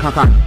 Can.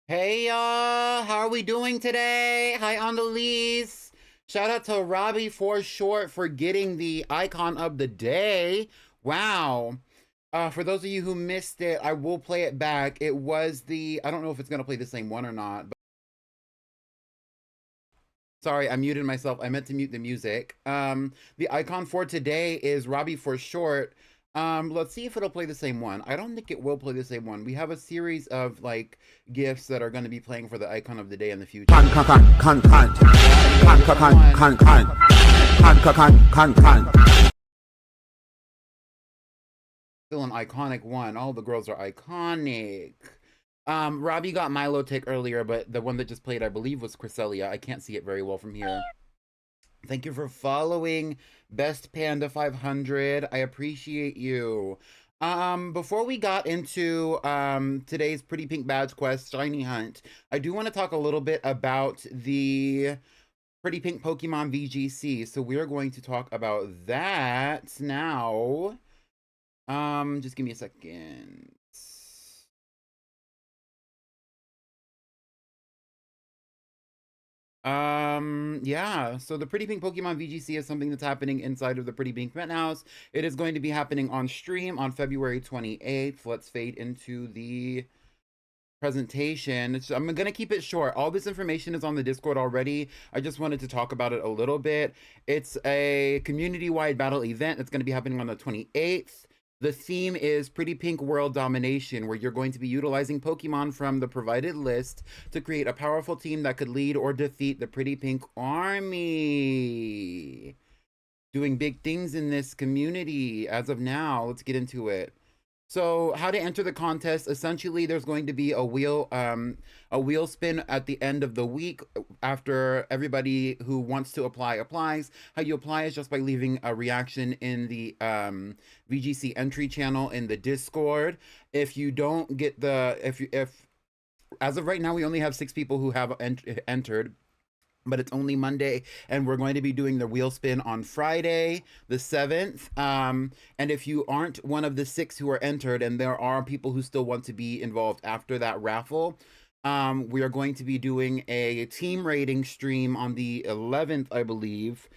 Hey y'all, how are we doing today? Hi Annalise. Shout out to Robbie for short for getting the icon of the day. Wow. For those of you who missed it, I will play it back. It was I don't know if it's gonna play the same one or not, but sorry, I muted myself. I meant to mute the music. The icon for today is Robbie for short. Let's see if it'll play the same one. I don't think it will play the same one. We have a series of like gifts that are going to be playing for the icon of the day in the future. Still an iconic one. All the girls are iconic. Robbie got Milo tick earlier, but the one that just played, I believe, was Cresselia. I can't see it very well from here. Thank you for following Best Panda 500. I appreciate you. Before we got into today's Pretty Pink Badge Quest Shiny Hunt, I do want to talk a little bit about the Pretty Pink Pokemon VGC. So we're going to talk about that now. Just give me a second. Yeah, so the Pretty Pink Pokemon VGC is something that's happening inside of the Pretty Pink Penthouse. It is going to be happening on stream on February 28th. Let's fade into the presentation. I'm gonna keep it short. All this information is on the Discord already. I just wanted to talk about it a little bit. It's a community-wide battle event that's gonna be happening on the 28th. The theme is Pretty Pink World Domination, where you're going to be utilizing Pokemon from the provided list to create a powerful team that could lead or defeat the Pretty Pink Army. Doing big things in this community as of now. Let's get into it. So, how to enter the contest? Essentially, there's going to be a wheel spin at the end of the week after everybody who wants to apply applies. How you apply is just by leaving a reaction in the VGC entry channel in the Discord. If you don't get if as of right now we only have 6 people who have entered, but it's only Monday, and we're going to be doing the wheel spin on Friday, the 7th. And if you aren't one of the 6 who are entered, and there are people who still want to be involved after that raffle, we are going to be doing a team rating stream on the 11th, I believe,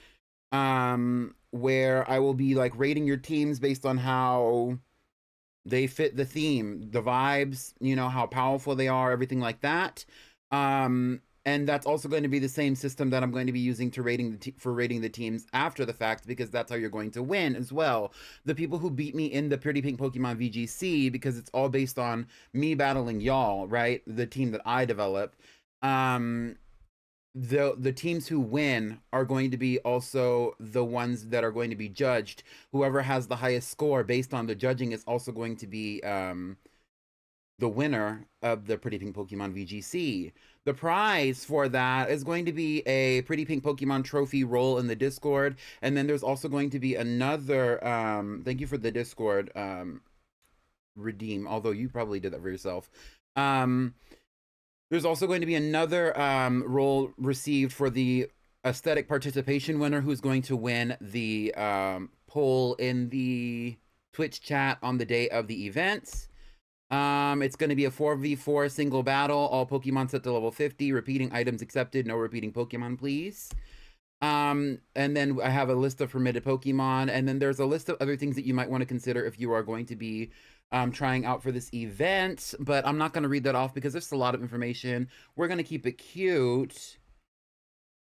where I will be like rating your teams based on how they fit the theme, the vibes, how powerful they are, everything like that. And that's also going to be the same system that I'm going to be using to rating the teams after the fact, because that's how you're going to win as well. The people who beat me in the Pretty Pink Pokemon VGC, because it's all based on me battling y'all, right? The team that I develop. The teams who win are going to be also the ones that are going to be judged. Whoever has the highest score based on the judging is also going to be the winner of the Pretty Pink Pokemon VGC. The prize for that is going to be a Pretty Pink Pokemon trophy roll in the Discord. And then there's also going to be another, thank you for the Discord redeem, although you probably did that for yourself. There's also going to be another role received for the aesthetic participation winner, who's going to win the poll in the Twitch chat on the day of the event. It's going to be a 4v4 single battle, all Pokemon set to level 50, repeating items accepted, no repeating Pokemon, please. And then I have a list of permitted Pokemon, and then there's a list of other things that you might want to consider if you are going to be trying out for this event, but I'm not going to read that off because there's a lot of information. We're going to keep it cute.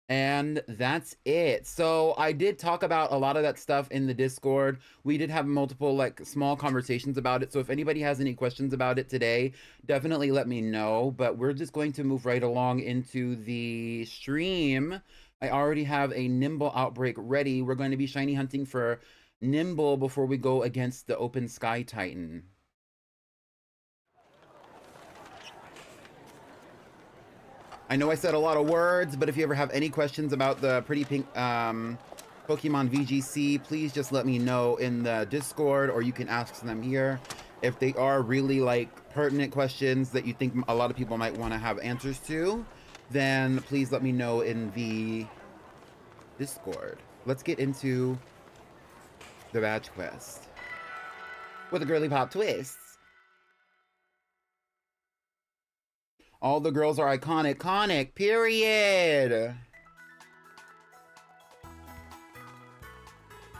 And that's it. So I did talk about a lot of that stuff in the Discord. We did have multiple like small conversations about it. So if anybody has any questions about it today, definitely let me know. But we're just going to move right along into the stream. I already have a Nimble Outbreak ready. We're going to be shiny hunting for Nimble before we go against the Open Sky Titan. I know I said a lot of words, but if you ever have any questions about the Pretty Pink Pokemon VGC, please just let me know in the Discord, or you can ask them here. If they are really like pertinent questions that you think a lot of people might want to have answers to, then please let me know in the Discord. Let's get into the badge quest with a Girlypop twist. All the girls are iconic, period.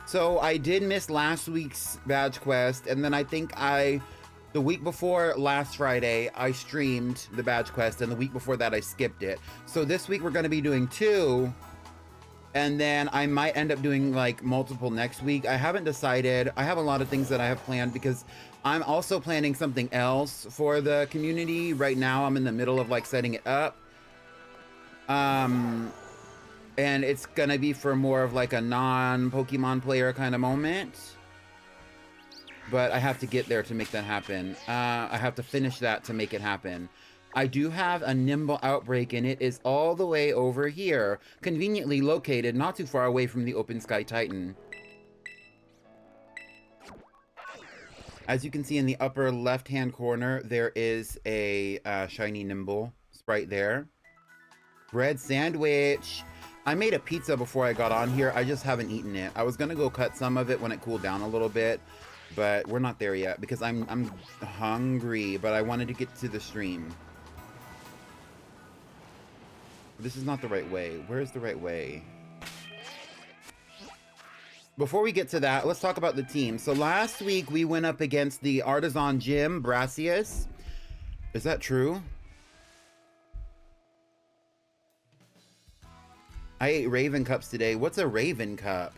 So I did miss last week's badge quest, and then I think the week before last Friday, I streamed the badge quest, and the week before that I skipped it. So this week we're gonna be doing 2, and then I might end up doing like multiple next week. I haven't decided. I have a lot of things that I have planned because I'm also planning something else for the community. Right now I'm in the middle of like setting it up. And it's gonna be for more of like a non-Pokemon player kind of moment. But I have to get there to make that happen. I have to finish that to make it happen. I do have a Nimble Outbreak, and it is all the way over here, conveniently located not too far away from the Open Sky Titan. As you can see in the upper left-hand corner, there is a shiny Nimble sprite there. Bread sandwich. I made a pizza before I got on here. I just haven't eaten it. I was gonna go cut some of it when it cooled down a little bit, but we're not there yet because I'm hungry, but I wanted to get to the stream. This is not the right way. Where's the right way? Before we get to that, let's talk about the team. So last week we went up against the Artisan Gym, Brassius. Is that true? I ate Raven Cups today. What's a Raven Cup?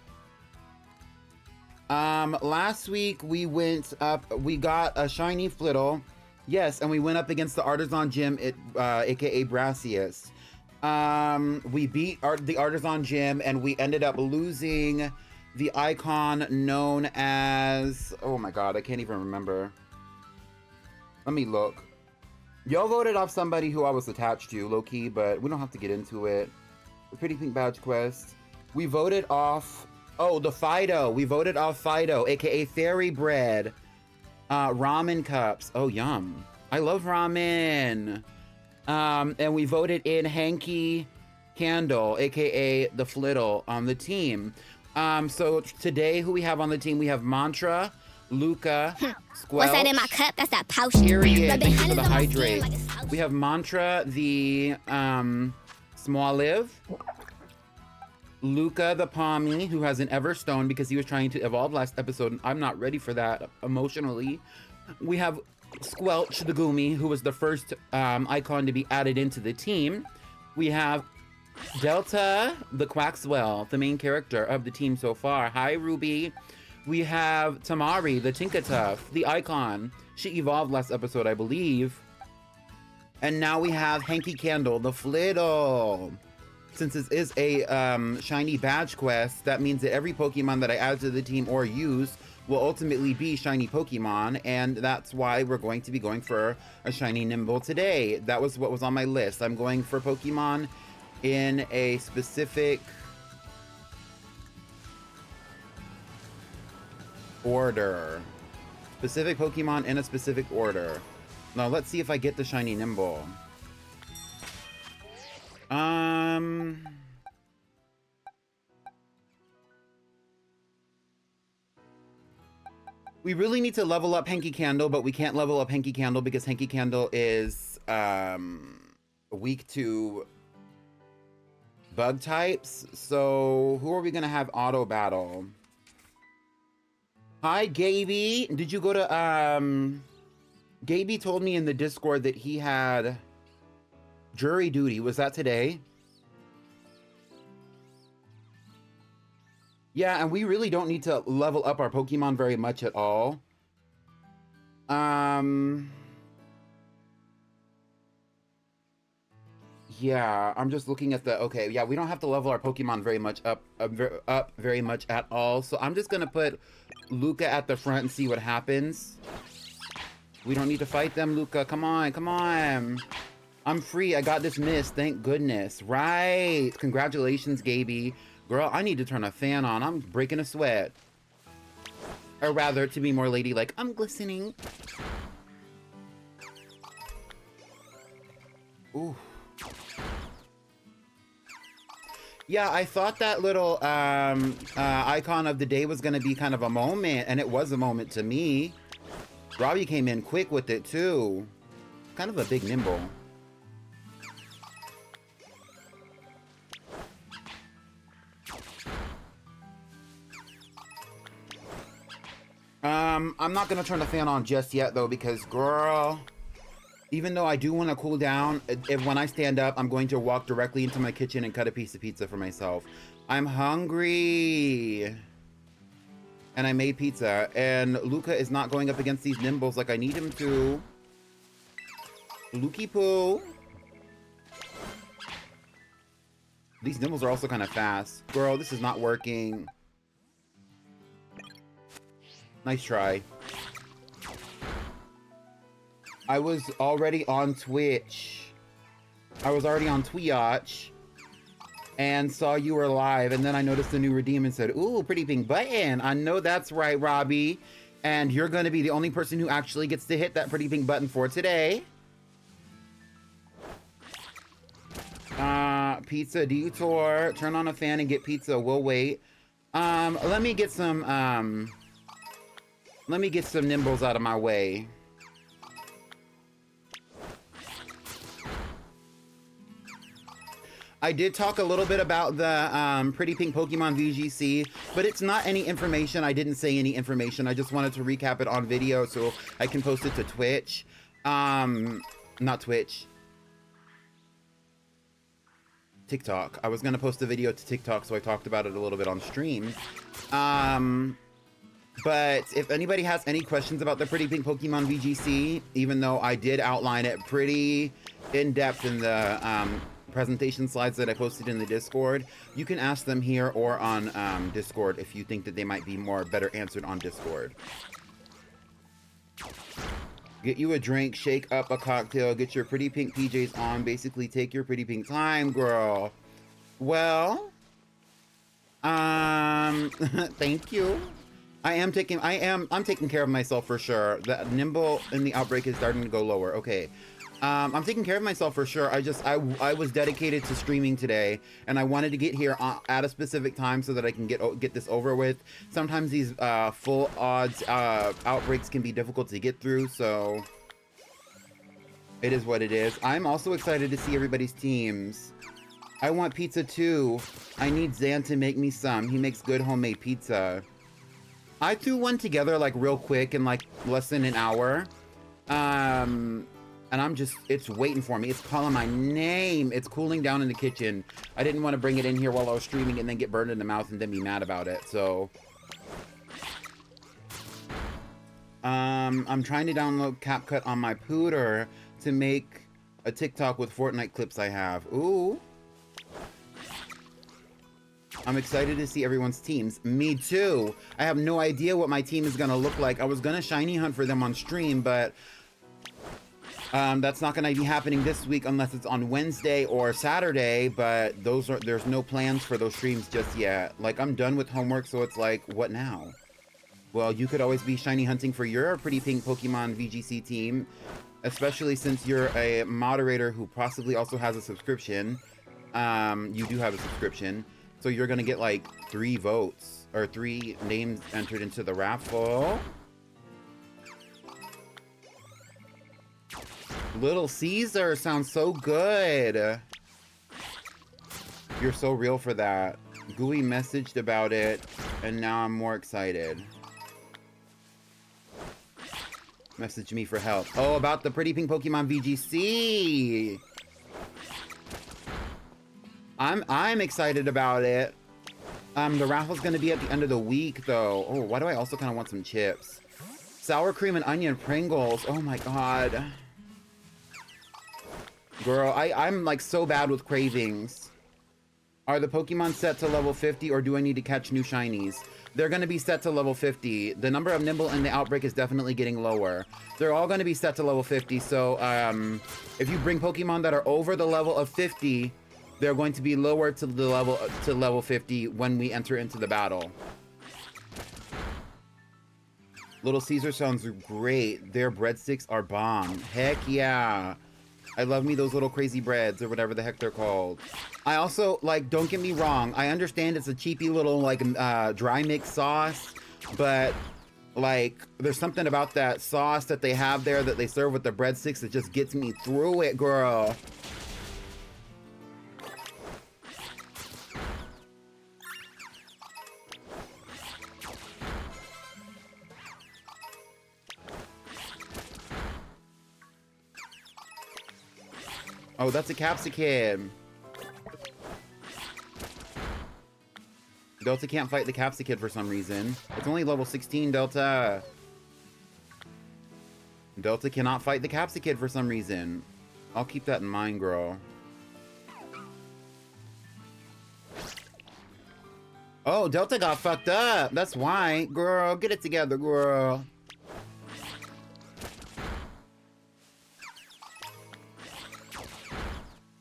Last week we went up, we got a shiny Flittle. Yes, and we went up against the Artisan Gym, aka Brassius. We beat the Artisan Gym, and we ended up losing the icon known as, oh my god, I can't even remember. Let me look. Y'all voted off somebody who I was attached to, low-key, but we don't have to get into it. The Pretty Pink Badge Quest. We voted off, oh, the Fido. We voted off Fido, aka Fairy Bread. Ramen cups. Oh, yum. I love ramen. And we voted in Hanky Candle, aka the Flittle, on the team. So today, who we have on the team? We have Mantra, Luca, Squelch. What's that in my cup? That's that potion. Period. Thank you for the hydrate. We have Mantra, the Small Live. Luca the Pommy, who has an Everstone because he was trying to evolve last episode, and I'm not ready for that emotionally. We have Squelch the Goomy, who was the first icon to be added into the team. We have Delta the Quaxwell, the main character of the team so far. Hi, Ruby. We have Tamari the Tinkatuff, the icon. She evolved last episode, I believe. And now we have Hanky Candle, the Flittle. Since this is a shiny badge quest, that means that every Pokemon that I add to the team or use will ultimately be shiny Pokemon, and that's why we're going to be going for a shiny Nimble today. That was what was on my list. I'm going for Pokemon in a specific order. Specific Pokemon in a specific order. Now let's see if I get the shiny Nimble. We really need to level up Hanky Candle, but we can't level up Hanky Candle because Hanky Candle is weak to bug types. So who are we gonna have auto battle? Hi, Gaby. Did you go to Gaby told me in the Discord that he had jury duty. Was that today? Yeah, and we really don't need to level up our Pokemon very much at all. Yeah, I'm just looking at the, okay, yeah, we don't have to level our Pokemon very much up very much at all. So I'm just gonna put Luca at the front and see what happens. We don't need to fight them, Luca. Come on, come on. I'm free. I got this miss. Thank goodness. Right. Congratulations, Gaby. Girl, I need to turn a fan on. I'm breaking a sweat. Or rather, to be more ladylike, I'm glistening. Ooh. Yeah, I thought that little icon of the day was going to be kind of a moment, and it was a moment to me. Robbie came in quick with it, too. Kind of a big nimble. I'm not gonna turn the fan on just yet though, because girl, even though I do want to cool down, if when I stand up, I'm going to walk directly into my kitchen and cut a piece of pizza for myself. I'm hungry. And I made pizza, and Luca is not going up against these nimbles like I need him to. Lukey poo. These nimbles are also kind of fast. Girl, this is not working. Nice try. I was already on Twitch. I was already on Twitch. And saw you were live, and then I noticed the new redeem and said, ooh, pretty pink button. I know that's right, Robbie. And you're gonna be the only person who actually gets to hit that pretty pink button for today. Pizza detour. Turn on a fan and get pizza. We'll wait. Let me get some nimbles out of my way. I did talk a little bit about the Pretty Pink Pokemon VGC, but it's not any information. I didn't say any information. I just wanted to recap it on video so I can post it to Twitch. Not Twitch. TikTok. I was going to post a video to TikTok, so I talked about it a little bit on stream. But if anybody has any questions about the Pretty Pink Pokemon VGC, even though I did outline it pretty in-depth in the presentation slides that I posted in the Discord, you can ask them here or on Discord if you think that they might be better answered on Discord. Get you a drink, shake up a cocktail, get your pretty pink PJs on, basically take your pretty pink time, girl. Well, thank you. I'm taking care of myself for sure. The nimble in the outbreak is starting to go lower. Okay. I'm taking care of myself for sure. I was dedicated to streaming today, and I wanted to get here at a specific time so that I can get this over with. Sometimes these full odds outbreaks can be difficult to get through, so it is what it is. I'm also excited to see everybody's teams. I want pizza too. I need Zan to make me some. He makes good homemade pizza. I threw one together like real quick in like less than an hour. And it's waiting for me. It's calling my name. It's cooling down in the kitchen. I didn't want to bring it in here while I was streaming and then get burned in the mouth and then be mad about it, so. I'm trying to download CapCut on my pooter to make a TikTok with Fortnite clips I have. Ooh. I'm excited to see everyone's teams. Me too. I have no idea what my team is gonna look like. I was gonna shiny hunt for them on stream, but that's not going to be happening this week unless it's on Wednesday or Saturday, but there's no plans for those streams just yet. Like, I'm done with homework, so it's like, what now? Well, you could always be shiny hunting for your Pretty Pink Pokemon VGC team, especially since you're a moderator who possibly also has a subscription. You do have a subscription, so you're going to get like 3 votes or 3 names entered into the raffle. Little Caesar sounds so good. You're so real for that. Gooey messaged about it, and now I'm more excited. Message me for help. Oh, about the Pretty Pink Pokemon VGC. I'm excited about it. The raffle's gonna be at the end of the week, though. Oh, why do I also kind of want some chips? Sour cream and onion Pringles. Oh my god. Girl, I'm like so bad with cravings. Are the Pokemon set to level 50 or do I need to catch new shinies? They're going to be set to level 50. The number of Nimble in the outbreak is definitely getting lower. They're all going to be set to level 50. So if you bring Pokemon that are over the level of 50, they're going to be lower to the level 50 when we enter into the battle. Little Caesar sounds great. Their breadsticks are bomb. Heck yeah. I love me those little crazy breads or whatever the heck they're called. I also, like, don't get me wrong. I understand it's a cheapy little, like, dry mix sauce. But, like, there's something about that sauce that they have there that they serve with the breadsticks that just gets me through it, girl. Oh, that's a Capsicum. Delta can't fight the Capsicum for some reason. It's only level 16, Delta. Delta cannot fight the Capsicum for some reason. I'll keep that in mind, girl. Oh, Delta got fucked up. That's why. Girl, get it together, girl.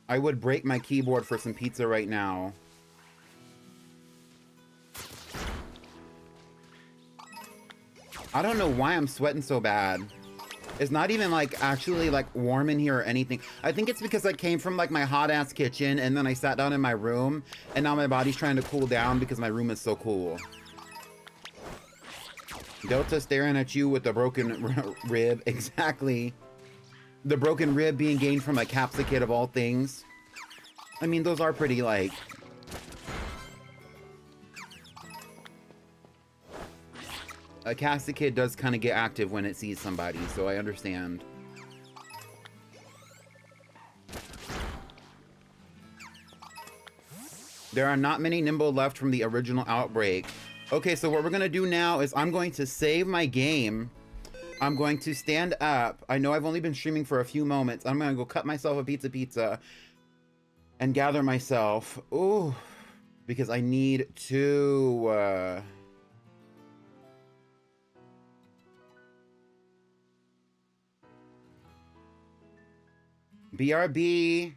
I would break my keyboard for some pizza right now. I don't know why I'm sweating so bad. It's not even like actually like warm in here or anything. I think it's because I came from like my hot ass kitchen and then I sat down in my room and now my body's trying to cool down because my room is so cool. Delta staring at you with the broken rib. Exactly. The broken rib being gained from a Capsicum of all things. I mean, those are pretty like... A Capsicum does kind of get active when it sees somebody, so I understand. There are not many Nimble left from the original outbreak. Okay, so what we're gonna do now is I'm going to save my game. I'm going to stand up. I know I've only been streaming for a few moments. I'm gonna go cut myself a pizza and gather myself. Ooh, because I need to... BRB.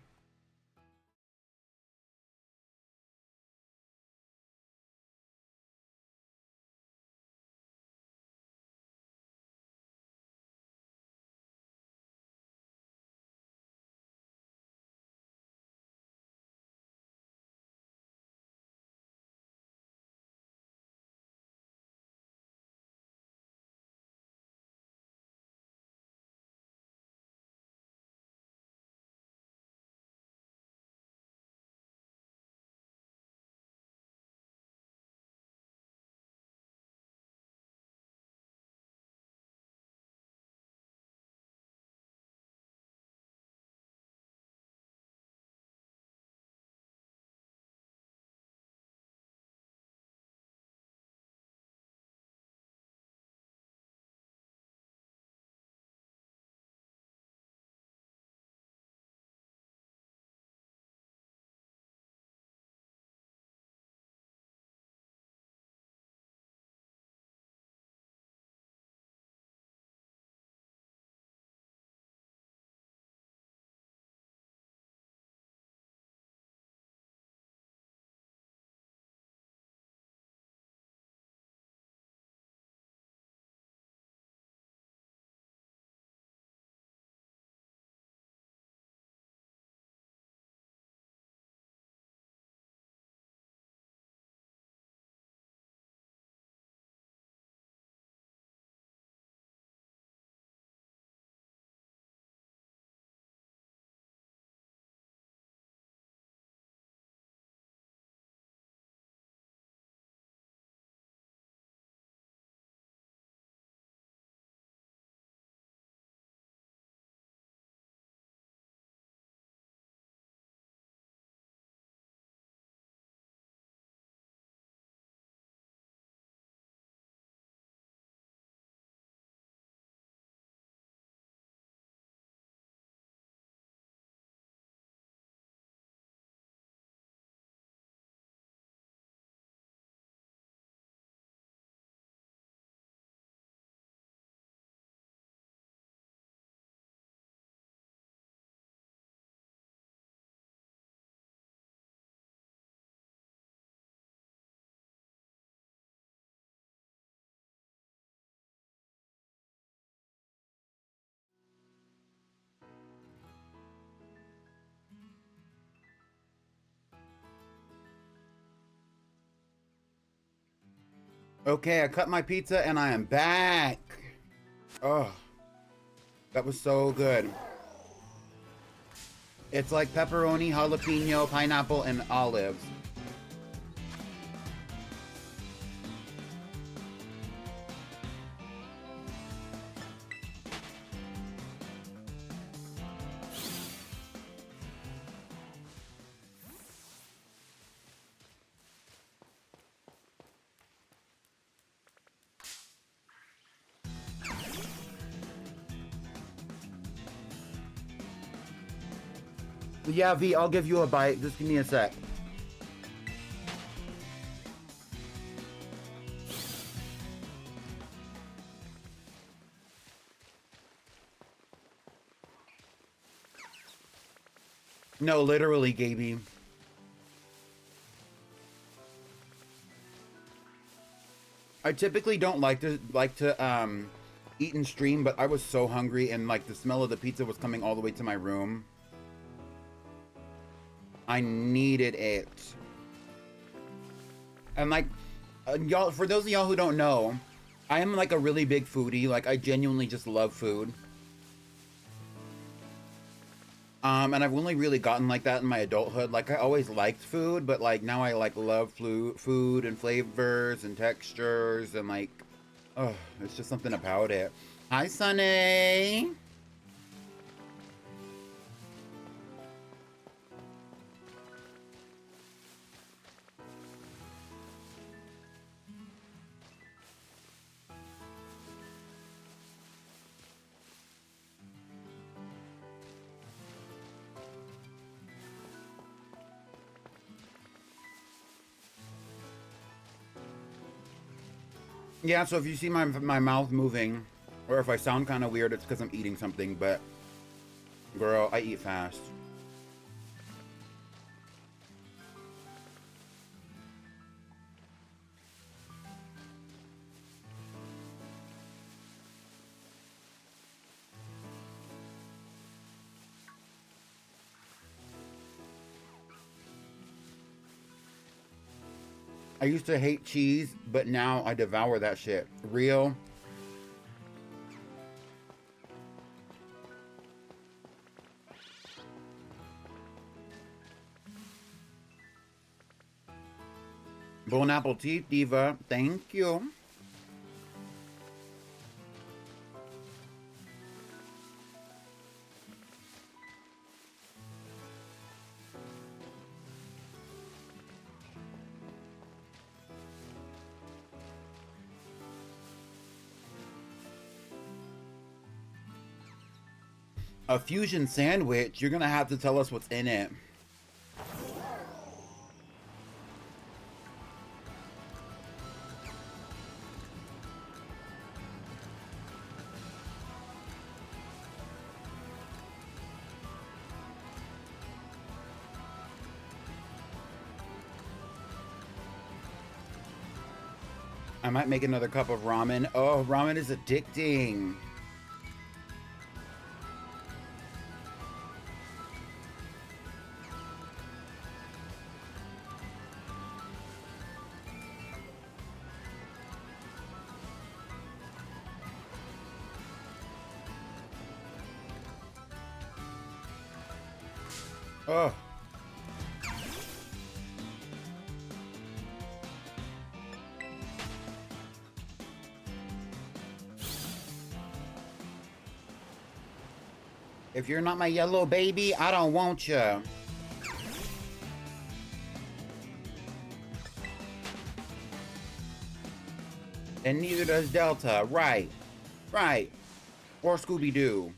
Okay, I cut my pizza and I am back. Oh, that was so good. It's like pepperoni, jalapeno, pineapple, and olives. Yeah, V, I'll give you a bite. Just give me a sec. No, literally, Gaby. I typically don't like to eat and stream, but I was so hungry and like the smell of the pizza was coming all the way to my room. I needed it. And like y'all, for those of y'all who don't know, I am like a really big foodie. Like I genuinely just love food. And I've only really gotten like that in my adulthood. Like I always liked food, but like now I like love food and flavors and textures and like, oh, it's just something about it. Hi, Sunny. Yeah, so if you see my mouth moving, or if I sound kind of weird, it's because I'm eating something, but girl, I eat fast. I used to hate cheese, but now I devour that shit. Real. Bon appetit, Diva. Thank you. A fusion sandwich? You're gonna have to tell us what's in it. I might make another cup of ramen. Oh, ramen is addicting. Oh. If you're not my yellow baby, I don't want you. And neither does Delta. Right. Right. Or Scooby-Doo.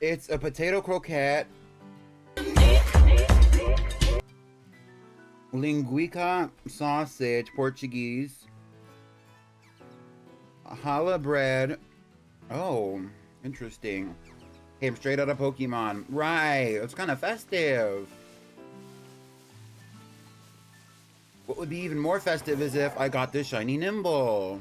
It's a potato croquette, linguica sausage, Portuguese, challah bread. Oh, interesting. Came straight out of Pokemon. Right, it's kind of festive. What would be even more festive is if I got this shiny Nimble.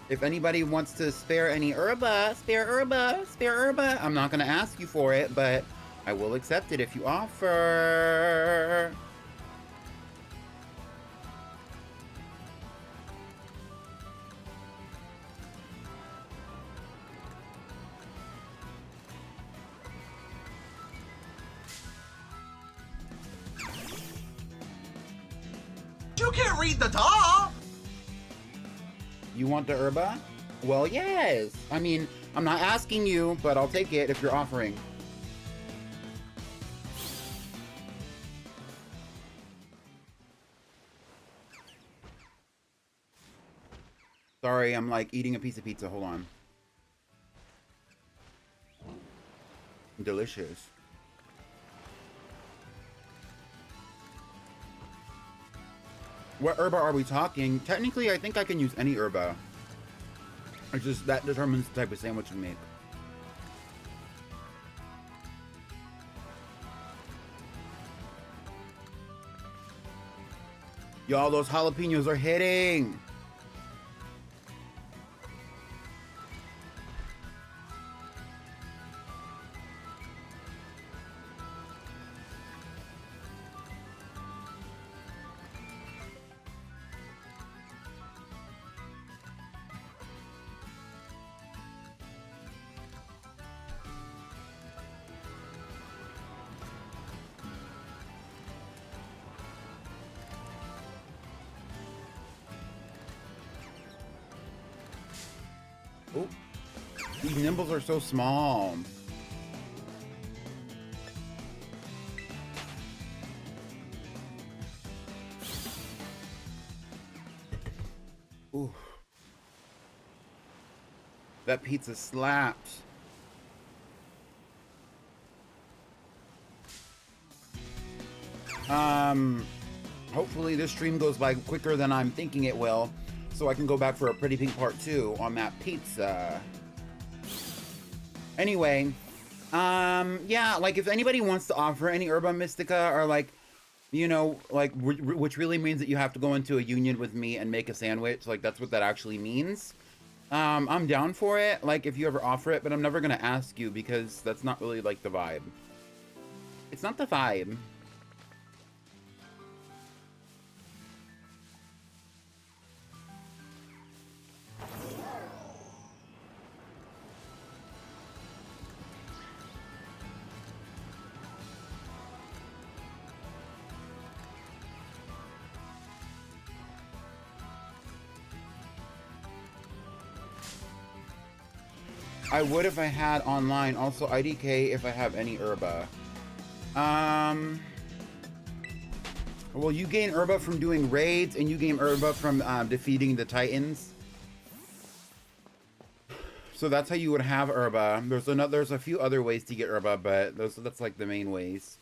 If anybody wants to spare any herba, spare herba. I'm not gonna ask you for it, but I will accept it if you offer. You can't read the top! You want the herba? Well, yes. I mean, I'm not asking you, but I'll take it if you're offering. Sorry, I'm like eating a piece of pizza. Hold on. Delicious. What herba are we talking? Technically, I think I can use any herba. It's just that determines the type of sandwich we make. Y'all, those jalapenos are hitting. Oh, these nimbles are so small. Ooh. That pizza slaps. Hopefully this stream goes by quicker than I'm thinking it will, so I can go back for a Pretty Pink Part 2 on that pizza. Anyway, yeah, like if anybody wants to offer any Herba Mystica or like, you know, like, which really means that you have to go into a union with me and make a sandwich, like that's what that actually means. I'm down for it, like if you ever offer it, but I'm never gonna ask you because that's not really like the vibe. It's not the vibe. I would if I had online. Also, IDK if I have any Herba. Well, you gain Herba from doing raids, and you gain Herba from defeating the Titans. So that's how you would have Herba. There's a few other ways to get Herba, but that's like the main ways.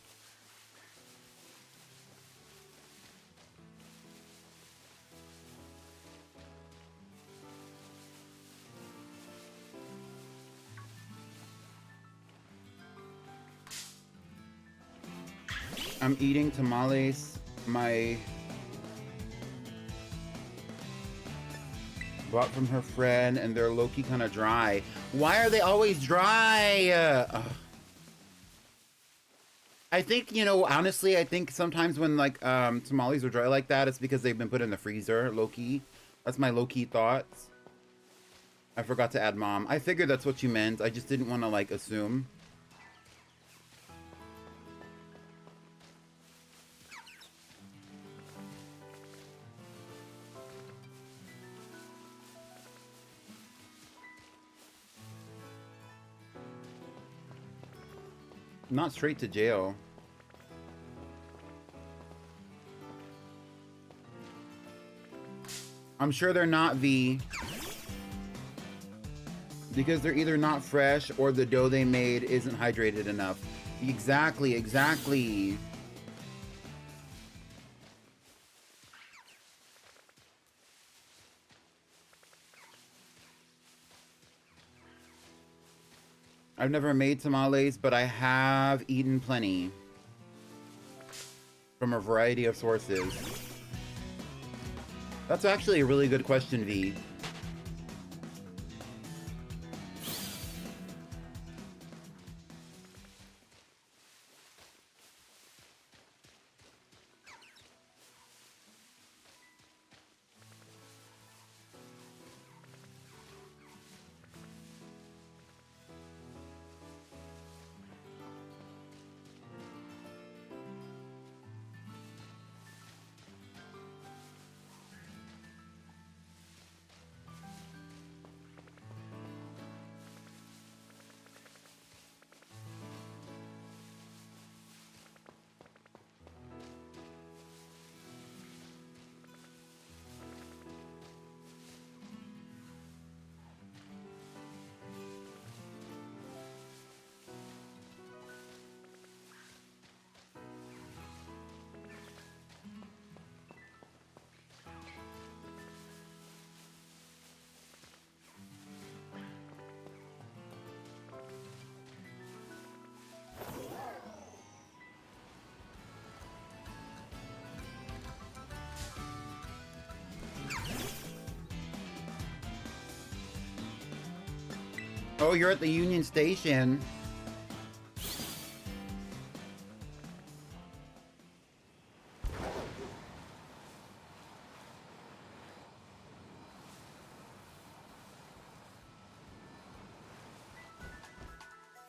I'm eating tamales. My bought from her friend, and they're low-key kind of dry. Why are they always dry? I think, you know, honestly, I think sometimes when like tamales are dry like that, it's because they've been put in the freezer, low-key. That's my low-key thoughts. I forgot to add mom. I figured that's what you meant. I just didn't want to like assume. Not straight to jail. I'm sure they're not V. Because they're either not fresh or the dough they made isn't hydrated enough. Exactly, exactly. I've never made tamales, but I have eaten plenty. From a variety of sources. That's actually a really good question, V. Oh, you're at the Union Station.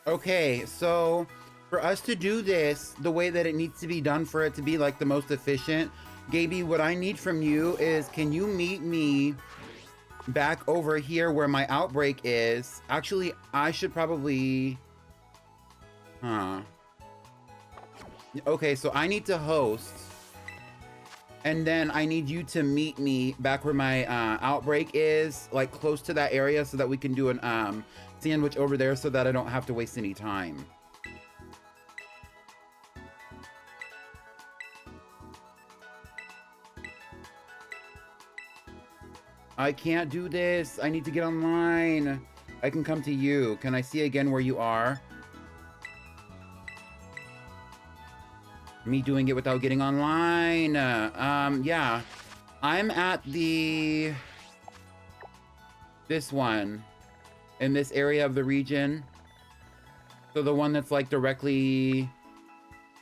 Okay, so for us to do this the way that it needs to be done for it to be like the most efficient, Gaby, what I need from you is, can you meet me back over here where my outbreak is? Actually, I should probably... Okay, so I need to host. And then I need you to meet me back where my outbreak is, like close to that area, so that we can do an sandwich over there so that I don't have to waste any time. I can't do this. I need to get online. I can come to you. Can I see again where you are? Me doing it without getting online. Yeah. I'm at this one in this area of the region. So the one that's like directly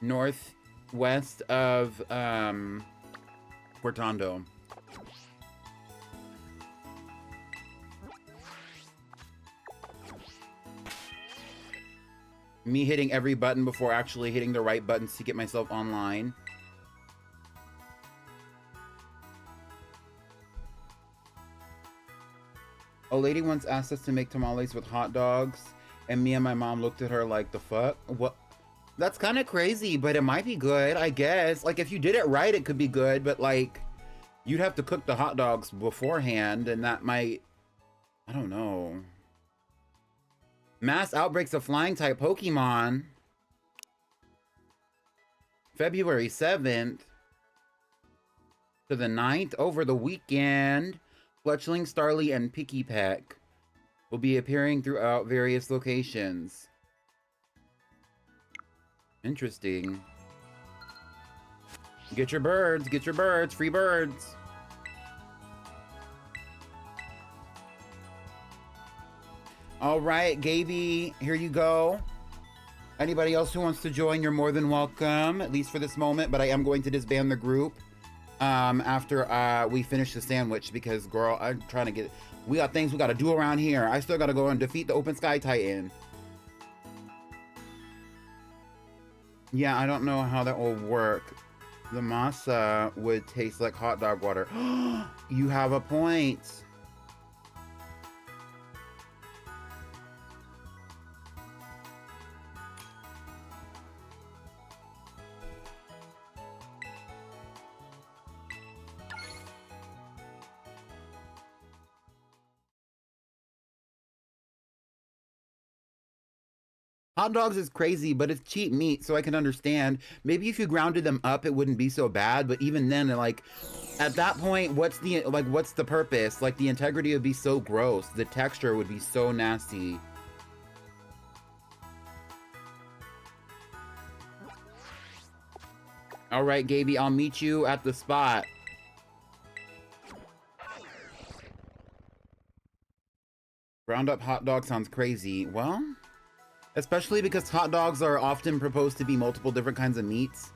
northwest of Portando. Me hitting every button before actually hitting the right buttons to get myself online. A lady once asked us to make tamales with hot dogs, and me and my mom looked at her like, the fuck? What? That's kind of crazy, but it might be good, I guess. Like, if you did it right, it could be good, but like, you'd have to cook the hot dogs beforehand, and that might... I don't know. Mass outbreaks of flying type Pokemon. February 7th to the 9th over the weekend. Fletchling, Starly, and Picky Peck will be appearing throughout various locations. Interesting. Get your birds, free birds. All right, Gaby, here you go. Anybody else who wants to join, you're more than welcome, at least for this moment, but I am going to disband the group after we finish the sandwich because, girl, I'm trying to get... We got things we got to do around here. I still got to go and defeat the Open Sky Titan. Yeah, I don't know how that will work. The masa would taste like hot dog water. You have a point. Hot dogs is crazy, but it's cheap meat, so I can understand. Maybe if you grounded them up, it wouldn't be so bad, but even then, like, at that point, what's the purpose? Like, the integrity would be so gross. The texture would be so nasty. All right, Gaby, I'll meet you at the spot. Ground up hot dog sounds crazy. Well... especially because hot dogs are often proposed to be multiple different kinds of meats.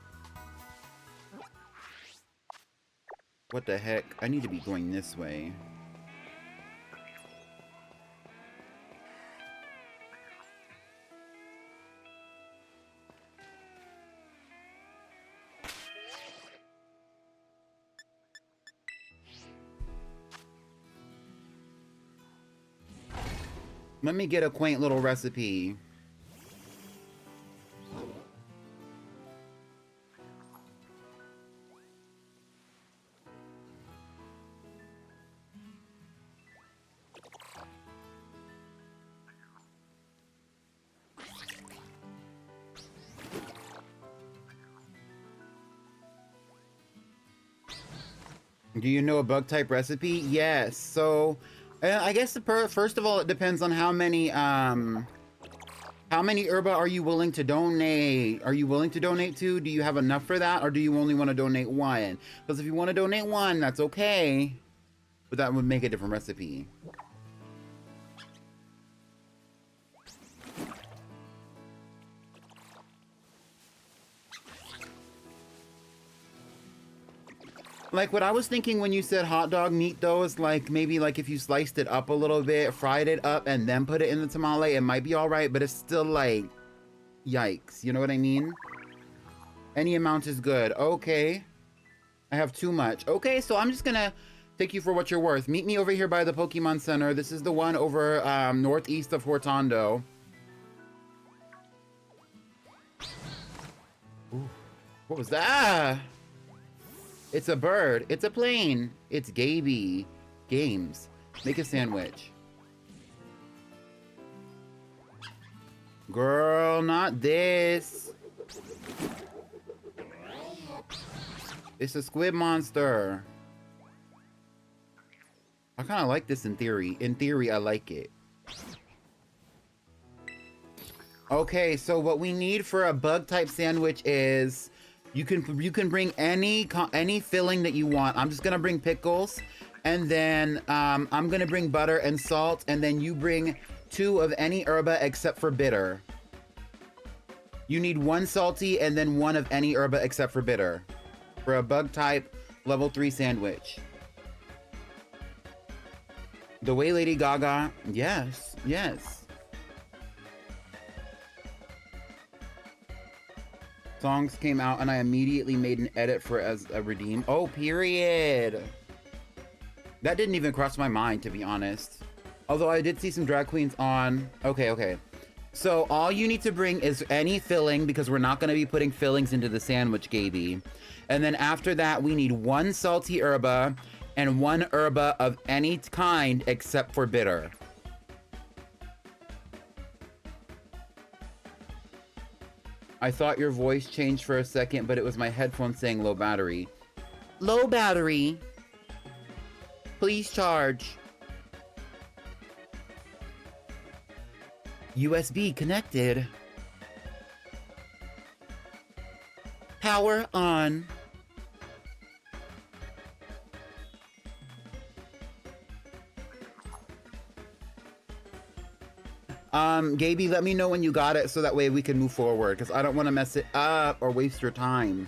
What the heck? I need to be going this way. Let me get a quaint little recipe. Do you know a bug type recipe? Yes. So, I guess first of all, it depends on how many herba are you willing to donate? Are you willing to donate to? Do you have enough for that, or do you only want to donate one? Because if you want to donate one, that's okay, but that would make a different recipe. Like what I was thinking when you said hot dog meat though is like maybe like if you sliced it up a little bit, fried it up, and then put it in the tamale, it might be all right, but it's still like, yikes. You know what I mean? Any amount is good. Okay. I have too much. Okay, so I'm just gonna take you for what you're worth. Meet me over here by the Pokemon Center. This is the one over northeast of Hortondo. Ooh, what was that? It's a bird. It's a plane. It's Gaby. Games. Make a sandwich. Girl, not this. It's a squid monster. I kind of like this in theory. In theory, I like it. Okay, so what we need for a bug type sandwich is you can bring any filling that you want. I'm just gonna bring pickles, and then I'm gonna bring butter and salt, and then you bring 2 of any herba except for bitter. You need 1 salty and then 1 of any herba except for bitter for a bug type level 3 sandwich. The way Lady Gaga, yes, yes. Songs came out and I immediately made an edit for as a redeem. Oh, period. That didn't even cross my mind, to be honest. Although I did see some drag queens on. Okay. So all you need to bring is any filling because we're not going to be putting fillings into the sandwich, Gaby. And then after that, we need 1 salty herba and 1 herba of any kind except for bitter. I thought your voice changed for a second, but it was my headphones saying low battery. Low battery. Please charge. USB connected. Power on. Gaby, let me know when you got it so that way we can move forward, because I don't want to mess it up or waste your time.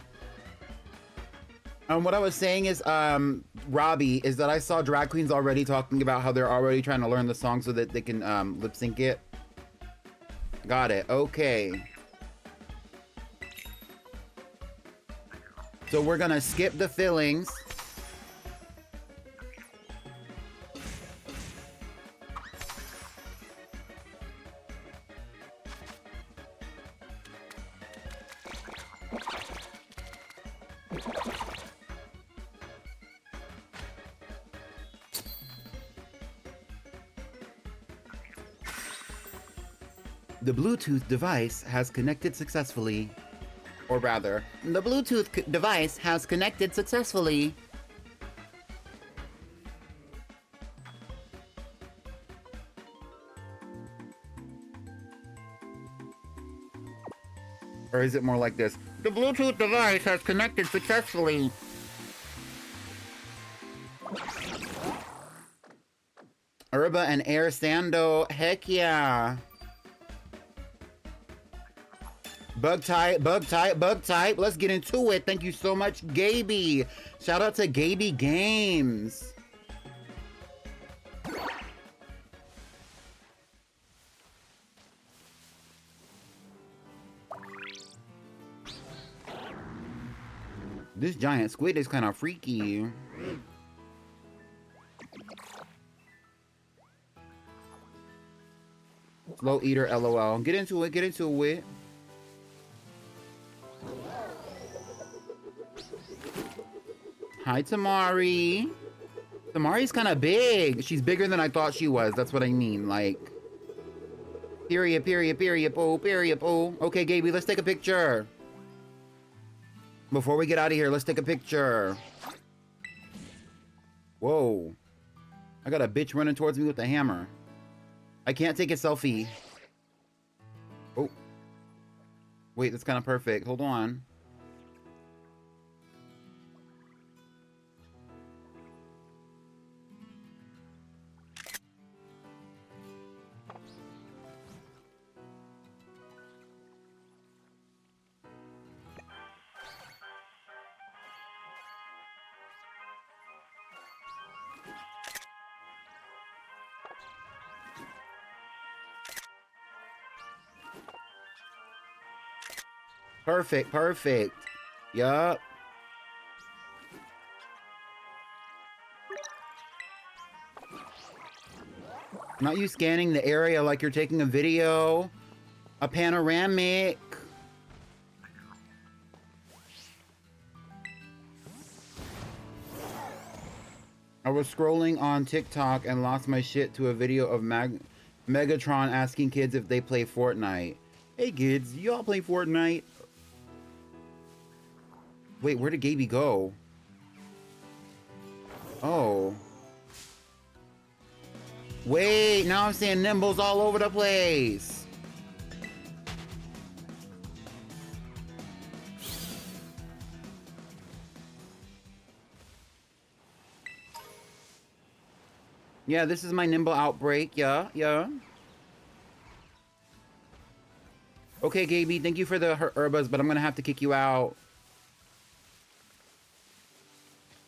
What I was saying is, Robbie, is that I saw drag queens already talking about how they're already trying to learn the song so that they can lip sync it. Got it. Okay. So we're gonna skip the fillings. The Bluetooth device has connected successfully. Or rather, the Bluetooth device has connected successfully. Or is it more like this? The Bluetooth device has connected successfully. Herba and Air Sando, heck yeah. Bug type, bug type, bug type. Let's get into it. Thank you so much, Gaby. Shout out to Gaby Games. This giant squid is kind of freaky. Slow eater, LOL. Get into it, get into it. Hi, Tamari. Tamari's kind of big. She's bigger than I thought she was. That's what I mean. Like, period, period, period, po, period, po. Okay, Gaby, let's take a picture. Before we get out of here, let's take a picture. Whoa. I got a bitch running towards me with a hammer. I can't take a selfie. Oh. Wait, that's kind of perfect. Hold on. Perfect, perfect. Yup. Not you scanning the area like you're taking a video. A panoramic. I was scrolling on TikTok and lost my shit to a video of Megatron asking kids if they play Fortnite. Hey kids, y'all play Fortnite? Wait, where did Gaby go? Oh. Wait, now I'm seeing Nimbles all over the place. Yeah, this is my Nimble outbreak. Yeah, yeah. Okay, Gaby, thank you for the herbas, but I'm gonna have to kick you out.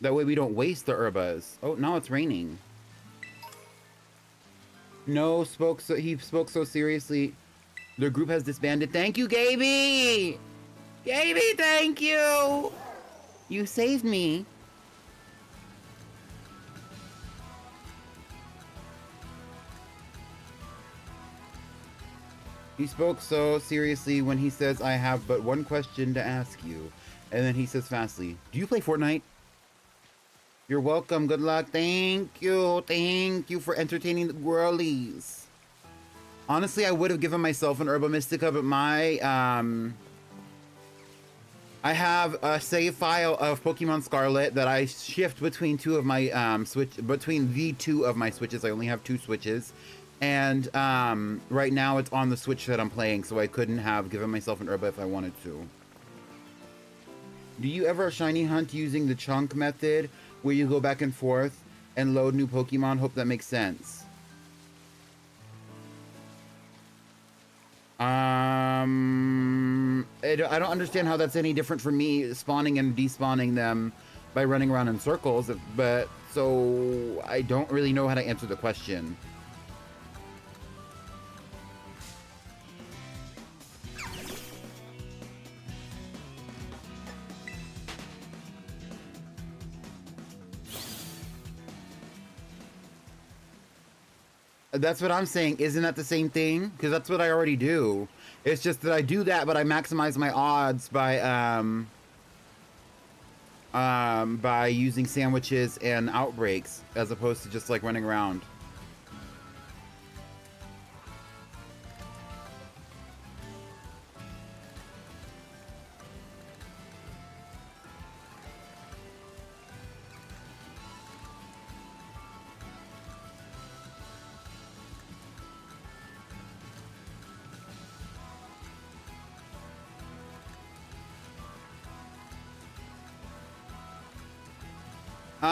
That way we don't waste the herbas. Oh, now it's raining. No, he spoke so seriously. The group has disbanded. Thank you, Gaby! Gaby, thank you! You saved me. He spoke so seriously when he says, I have but one question to ask you. And then he says fastly, do you play Fortnite? You're welcome. Good luck. Thank you. Thank you for entertaining the girlies. Honestly, I would have given myself an Herba Mystica, but my, I have a save file of Pokemon Scarlet that I shift between two of my, between the two of my switches. I only have 2 switches. And right now it's on the Switch that I'm playing, so I couldn't have given myself an Herba if I wanted to. Do you ever shiny hunt using the chunk method, where you go back and forth and load new Pokemon? Hope that makes sense. I don't understand how that's any different from me spawning and despawning them by running around in circles, but so I don't really know how to answer the question. That's what I'm saying. Isn't that the same thing? Because that's what I already do. It's just that I do that, but I maximize my odds by using sandwiches and outbreaks as opposed to just like running around.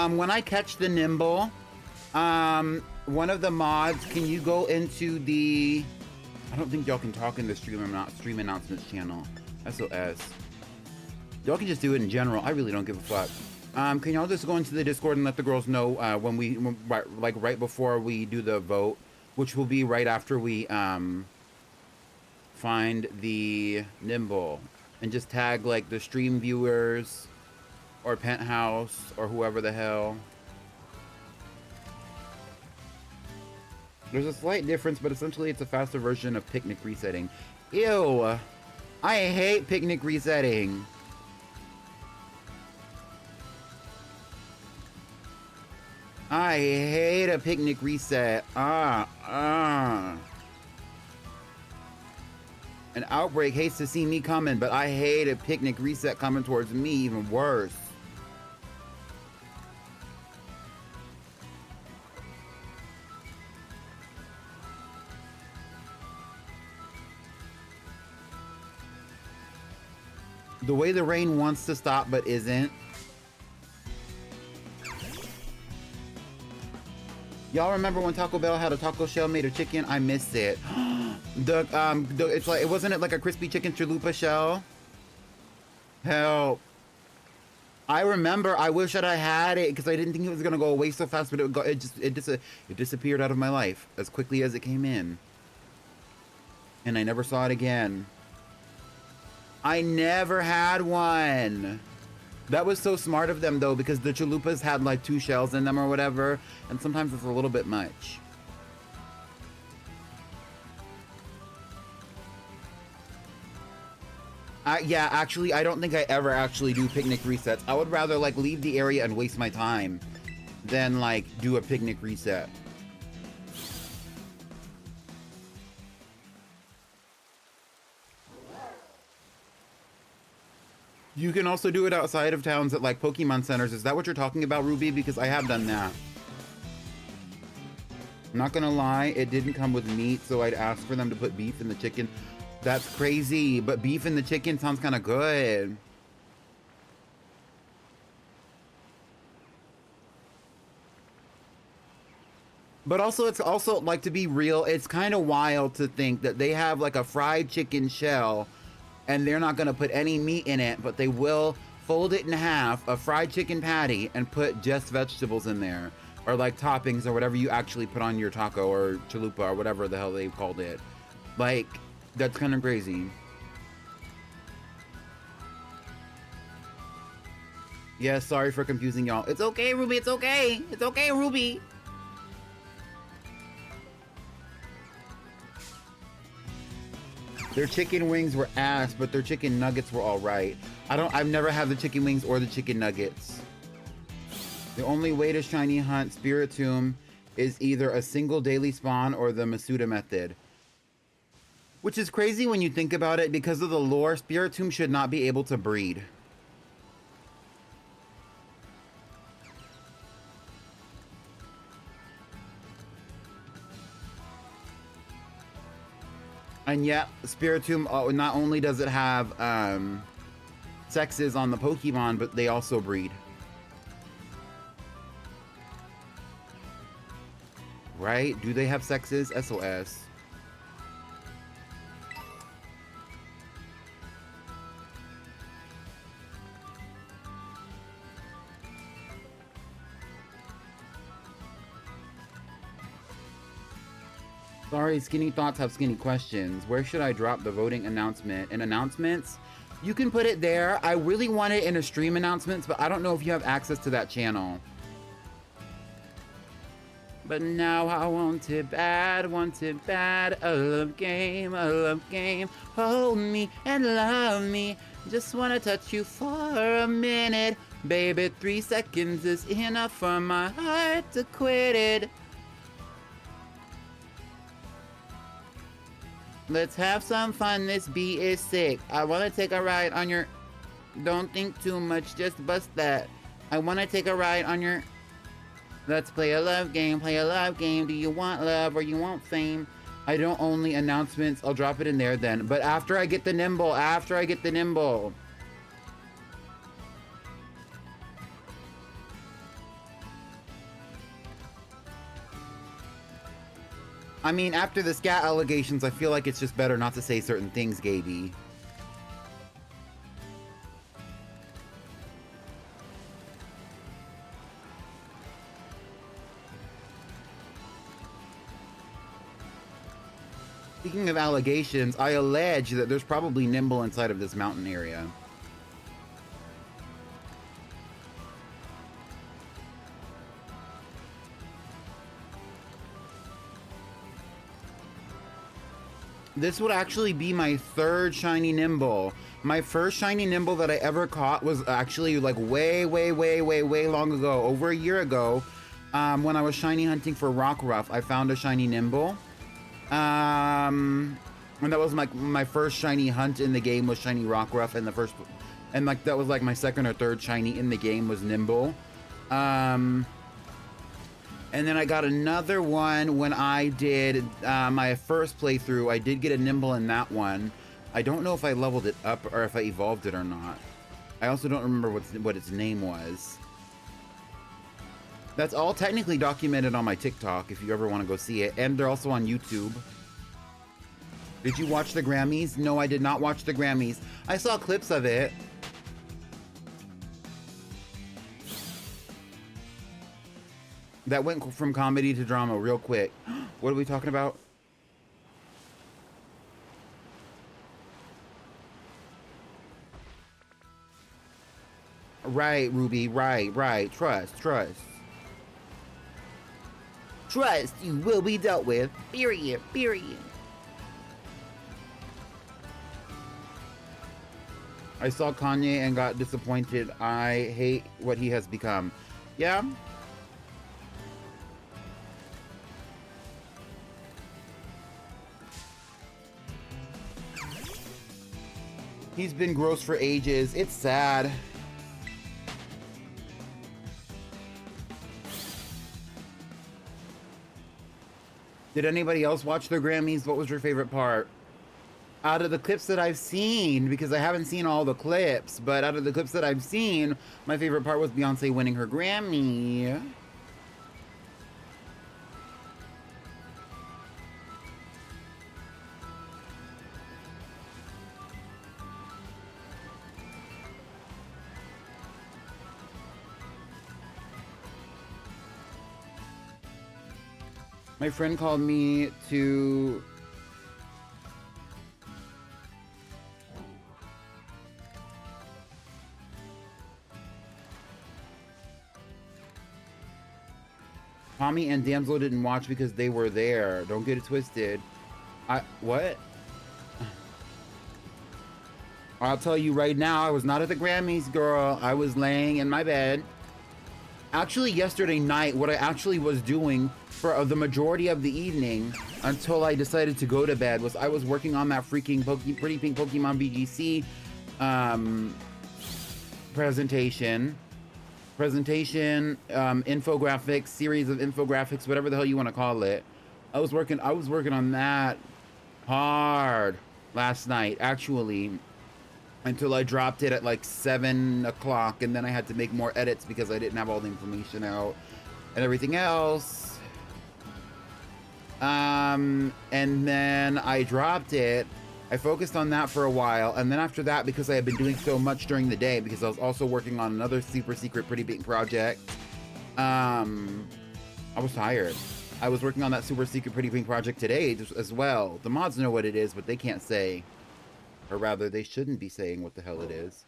When I catch the Nimble, one of the mods, can you go into the... I don't think y'all can talk in the stream announcements channel. SOS. Y'all can just do it in general. I really don't give a fuck. Can y'all just go into the Discord and let the girls know right before we do the vote, which will be right after we find the Nimble, and just tag like the stream viewers or Penthouse or whoever the hell. There's a slight difference, but essentially it's a faster version of picnic resetting. Ew! I hate picnic resetting. I hate a picnic reset. An outbreak hates to see me coming, but I hate a picnic reset coming towards me even worse. The way the rain wants to stop but isn't. Y'all remember when Taco Bell had a taco shell made of chicken? I missed it. It's like, wasn't it like a crispy chicken chalupa shell? Help. I remember, I wish that I had it because I didn't think it was gonna go away so fast, but it disappeared out of my life as quickly as it came in. And I never saw it again. I never had one. That was so smart of them though, because the chalupas had like 2 shells in them or whatever, and sometimes it's a little bit much. Yeah, actually, I don't think I ever actually do picnic resets. I would rather like leave the area and waste my time than like do a picnic reset. You can also do it outside of towns at like Pokemon centers. Is that what you're talking about, Ruby? Because I have done that. I'm not gonna lie, it didn't come with meat, so I'd ask for them to put beef in the chicken. That's crazy, but beef in the chicken sounds kind of good. But also, it's also, like, to be real, it's kind of wild to think that they have, like, a fried chicken shell, and they're not going to put any meat in it, but they will fold it in half, a fried chicken patty, and put just vegetables in there. Or, like, toppings or whatever you actually put on your taco or chalupa or whatever the hell they called it. Like, that's kind of crazy. Yeah, sorry for confusing y'all. It's okay, Ruby, it's okay. It's okay, Ruby. Their chicken wings were ass, but their chicken nuggets were all right. I've never had the chicken wings or the chicken nuggets. The only way to shiny hunt Spiritomb is either a single daily spawn or the Masuda method. Which is crazy when you think about it. Because of the lore, Spiritomb should not be able to breed. And yet, Spiritomb, not only does it have sexes on the Pokemon, but they also breed. Right? Do they have sexes? SOS. Sorry, Skinny Thoughts have skinny questions. Where should I drop the voting announcement? In announcements? You can put it there. I really want it in a stream announcements, but I don't know if you have access to that channel. But now I want it bad, a love game, hold me and love me, just wanna touch you for a minute, baby 3 seconds is enough for my heart to quit it. Let's have some fun, this beat is sick, I wanna take a ride on your, don't think too much, just bust that, I wanna take a ride on your, let's play a love game, do you want love or you want fame? I don't only announcements, I'll drop it in there then. But after I get the nimble, I mean, after the scat allegations, I feel like it's just better not to say certain things, Gaby. Speaking of allegations, I allege that there's probably Nimble inside of this mountain area. This would actually be my 3rd shiny Nimble. My first shiny Nimble that I ever caught was actually like way long ago, over a year ago, when I was shiny hunting for Rockruff. I found a shiny Nimble. And that was like my first shiny hunt in the game was shiny Rockruff, and like that was like my 2nd or 3rd shiny in the game was Nimble. And then I got another one when I did my first playthrough. I did get a Nimble in that one. I don't know if I leveled it up or if I evolved it or not. I also don't remember what its name was. That's all technically documented on my TikTok if you ever want to go see it. And they're also on YouTube. Did you watch the Grammys? No, I did not watch the Grammys. I saw clips of it. That went from comedy to drama real quick. What are we talking about? Right, Ruby, right. Trust. Trust you will be dealt with. Period. I saw Kanye and got disappointed. I hate what he has become. Yeah. He's been gross for ages. It's sad. Did anybody else watch the Grammys? What was your favorite part? Out of the clips that I've seen, because I haven't seen all the clips, but out of the clips that I've seen, my favorite part was Beyonce winning her Grammy. My friend called me to Tommy and Damsel didn't watch because they were there. Don't get it twisted. What? I'll tell you right now, I was not at the Grammys, girl. I was laying in my bed. Actually, yesterday night, what I actually was doing for the majority of the evening until I decided to go to bed was I was working on that freaking Pretty Pink Pokemon BGC presentation, infographics, series of infographics, whatever the hell you want to call it. I was working on that hard last night, actually, until I dropped it at like 7 o'clock, and then I had to make more edits because I didn't have all the information out and everything else. And then I dropped it. I focused on that for a while, and then after that, because I had been doing so much during the day, because I was also working on another super secret Pretty Pink project, I was tired. I was working on that super secret Pretty Pink project today as well. The mods know what it is, but they can't say. Or rather, they shouldn't be saying what the hell it is.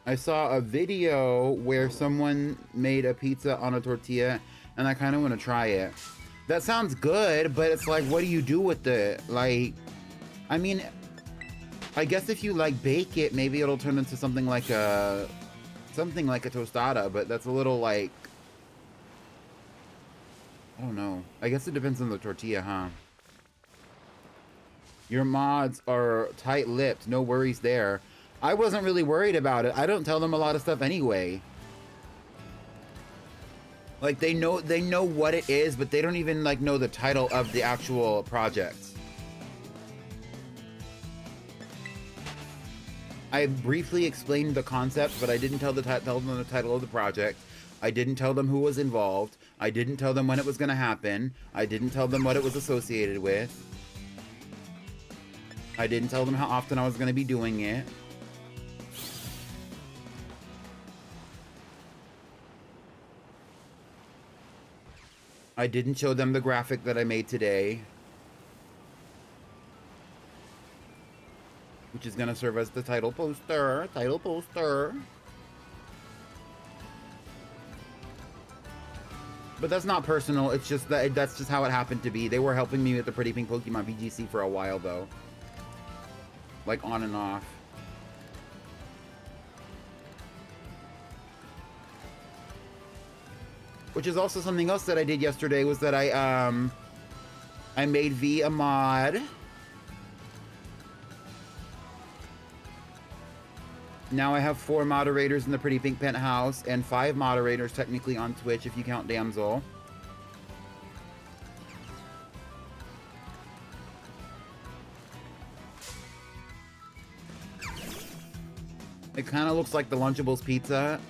I saw a video where someone made a pizza on a tortilla, and I kind of want to try it. That sounds good, but it's like, what do you do with it? Like, I mean, I guess if you like bake it, maybe it'll turn into something like a tostada, but that's a little like, I don't know. I guess it depends on the tortilla, huh? Your mods are tight-lipped. No worries there. I wasn't really worried about it. I don't tell them a lot of stuff anyway. Like, they know what it is, but they don't even like know the title of the actual project. I briefly explained the concept, but I didn't tell them the title of the project. I didn't tell them who was involved. I didn't tell them when it was going to happen. I didn't tell them what it was associated with. I didn't tell them how often I was going to be doing it. I didn't show them the graphic that I made today, which is going to serve as the title poster. But that's not personal. It's just that's just how it happened to be. They were helping me with the Pretty Pink Pokemon VGC for a while, though. Like, on and off. Which is also something else that I did yesterday, was that I made V a mod. Now I have 4 moderators in the Pretty Pink Penthouse and 5 moderators technically on Twitch if you count Damsel. It kind of looks like the Lunchables pizza.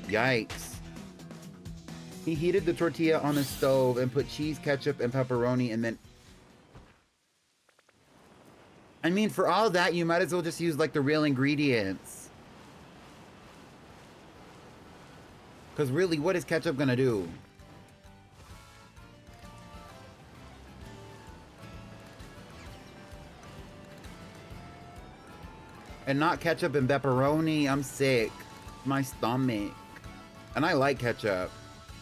Yikes. He heated the tortilla on his stove and put cheese, ketchup, and pepperoni, and then... I mean, for all of that, you might as well just use, like, the real ingredients. Because really, what is ketchup gonna do? And not ketchup and pepperoni. I'm sick. My stomach. And I like ketchup.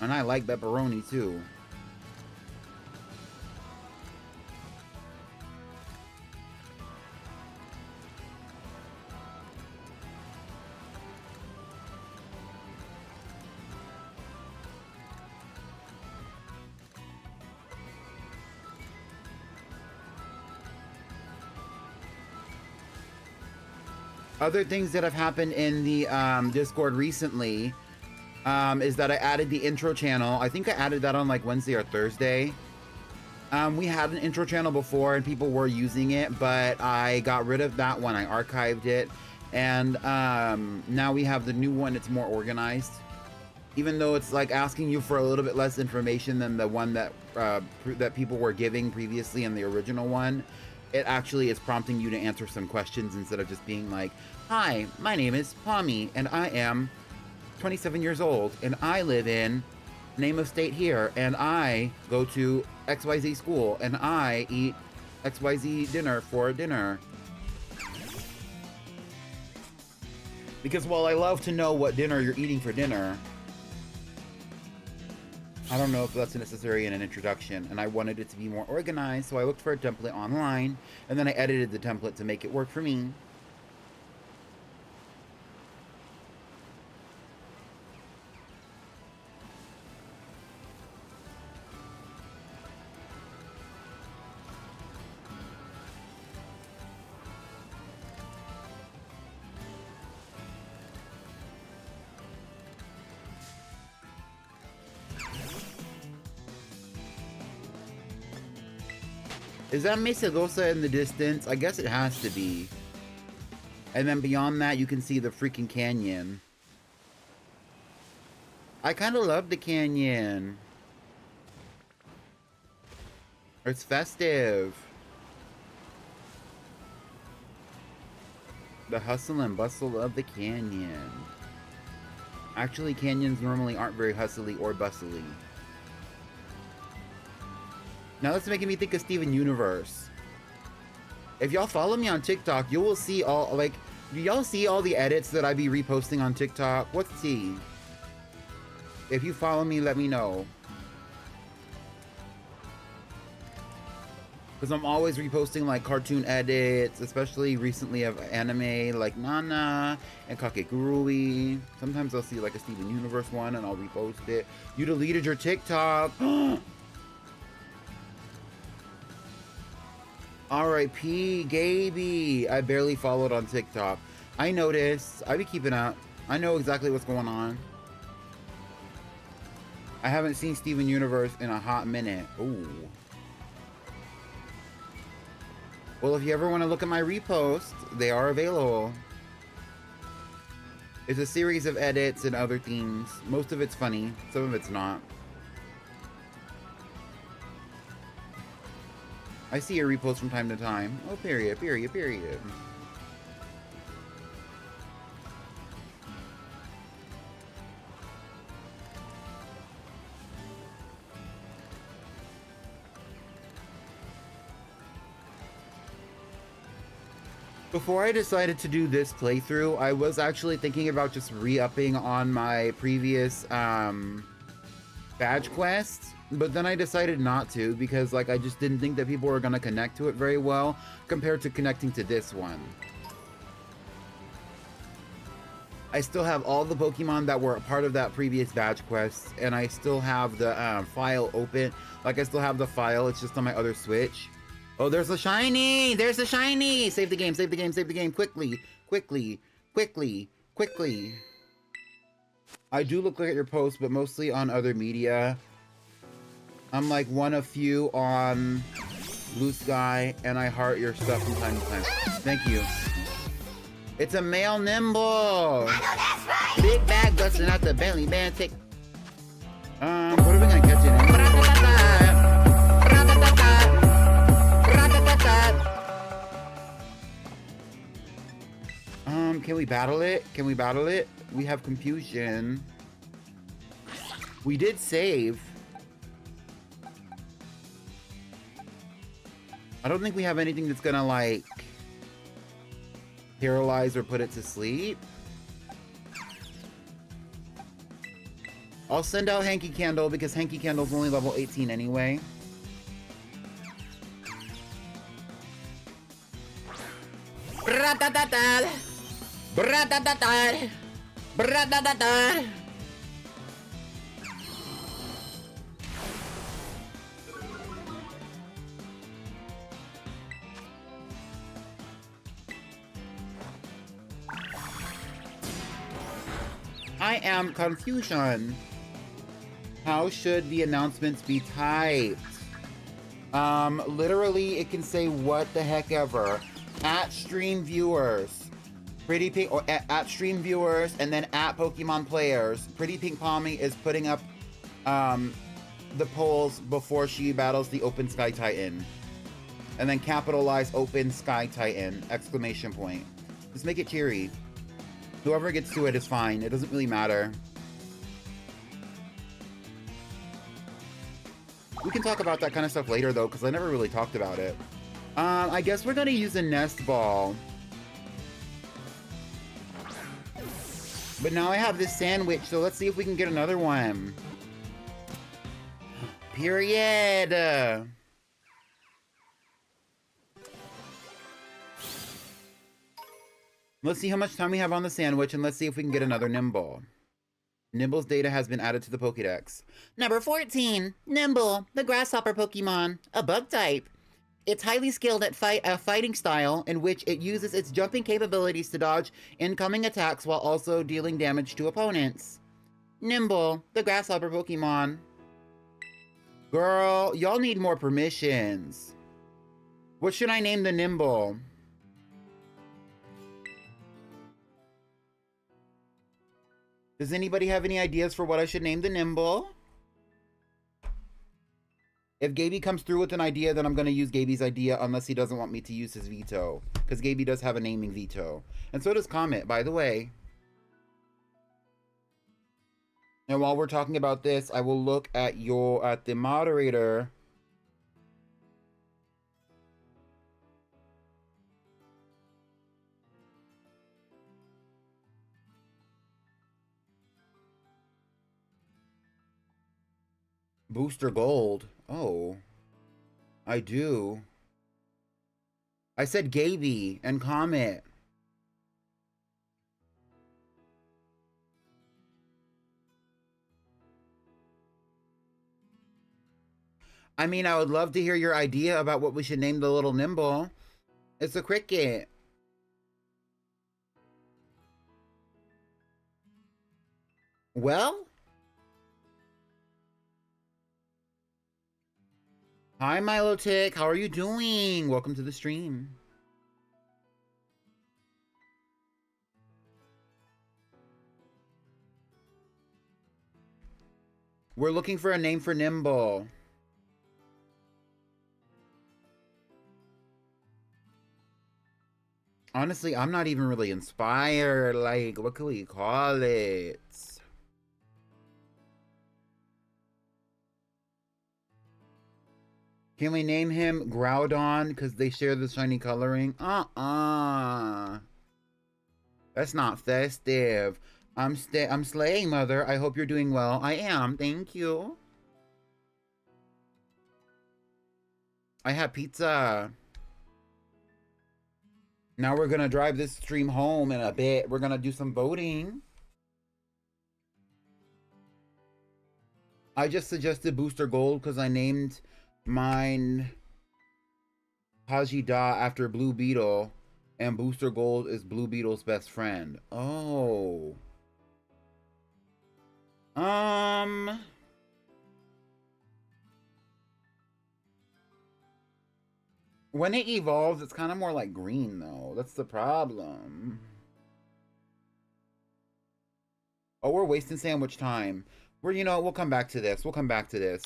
And I like pepperoni too. Other things that have happened in the Discord recently is that I added the intro channel. I think I added that on like Wednesday or Thursday. We had an intro channel before and people were using it, but I got rid of that one. I archived it. And now we have the new one. It's more organized. Even though it's like asking you for a little bit less information than the one that that people were giving previously in the original one, it actually is prompting you to answer some questions instead of just being like, hi, my name is Pommy, and I am 27 years old, and I live in name of state here, and I go to XYZ school, and I eat XYZ dinner for dinner. Because while I love to know what dinner you're eating for dinner, I don't know if that's necessary in an introduction, and I wanted it to be more organized, so I looked for a template online, and then I edited the template to make it work for me. Is that Mesagosa in the distance? I guess it has to be. And then beyond that, you can see the freaking canyon. I kind of love the canyon. It's festive. The hustle and bustle of the canyon. Actually, canyons normally aren't very hustly or bustly. Now that's making me think of Steven Universe. If y'all follow me on TikTok, you will see all, like, do y'all see all the edits that I be reposting on TikTok? What's tea? If you follow me, let me know. Because I'm always reposting, like, cartoon edits, especially recently of anime, like Nana and Kakegurui. Sometimes I'll see, like, a Steven Universe one, and I'll repost it. You deleted your TikTok. R.I.P. Gaby. I barely followed on TikTok. I noticed. I be keeping up. I know exactly what's going on. I haven't seen Steven Universe in a hot minute. Ooh. Well, if you ever want to look at my reposts, they are available. It's a series of edits and other things. Most of it's funny. Some of it's not. I see your reposts from time to time. Oh, period, period, period. Before I decided to do this playthrough, I was actually thinking about just re-upping on my previous badge quest. But then I decided not to because, like, I just didn't think that people were going to connect to it very well compared to connecting to this one. I still have all the Pokemon that were a part of that previous badge quest, and I still have the file open. Like, I still have the file, it's just on my other Switch. Oh, there's a shiny! There's a shiny! Save the game, save the game, save the game, quickly, quickly, quickly, quickly. I do look at your posts, but mostly on other media. I'm like one of few on Blue Sky, and I heart your stuff from time to time. Thank you. It's a male nimble. I know that's right. Big bag busting out the belly band. Take. What are we gonna catch it in? Can we battle it? Can we battle it? We have confusion. We did save. I don't think we have anything that's gonna, like, Paralyze or put it to sleep. I'll send out Hanky Candle because Hanky Candle's only level 18 anyway. Bra-da-da-da. Bra-da-da-da. Bra-da-da-da. I am confusion. How should the announcements be typed? Literally it can say what the heck ever. At stream viewers. Pretty Pink, or at stream viewers, and then at Pokemon players. Pretty Pink Palmy is putting up the polls before she battles the Open Sky Titan. And then capitalize Open Sky Titan, exclamation point. Just make it cheery. Whoever gets to it is fine. It doesn't really matter. We can talk about that kind of stuff later, though, because I never really talked about it. I guess we're going to use a nest ball. But now I have this sandwich, so let's see if we can get another one. Period. Let's see how much time we have on the sandwich, and let's see if we can get another Nimble. Nimble's data has been added to the Pokédex. Number 14, Nimble, the grasshopper Pokemon, a bug type. It's highly skilled at fighting style, in which it uses its jumping capabilities to dodge incoming attacks while also dealing damage to opponents. Nimble, the grasshopper Pokemon. Girl, y'all need more permissions. What should I name the Nimble? Does anybody have any ideas for what I should name the Nimble? If Gaby comes through with an idea, then I'm going to use Gaby's idea unless he doesn't want me to use his veto. Because Gaby does have a naming veto. And so does Comet, by the way. And while we're talking about this, I will look at the moderator. Booster Gold. Oh. I do. I said Gaby and Comet. I mean, I would love to hear your idea about what we should name the little Nimble. It's a cricket. Well? Hi, Milotic. How are you doing? Welcome to the stream. We're looking for a name for Nimble. Honestly, I'm not even really inspired. Like, what can we call it? Can we name him Groudon because they share the shiny coloring? That's not festive. I'm slaying, Mother. I hope you're doing well. I am. Thank you. I have pizza. Now we're going to drive this stream home in a bit. We're going to do some voting. I just suggested Booster Gold because I named mine Hajida after Blue Beetle, and Booster Gold is Blue Beetle's best friend. Oh. When it evolves, it's kind of more like green, though. That's the problem. Oh, we're wasting sandwich time. We'll come back to this. We'll come back to this.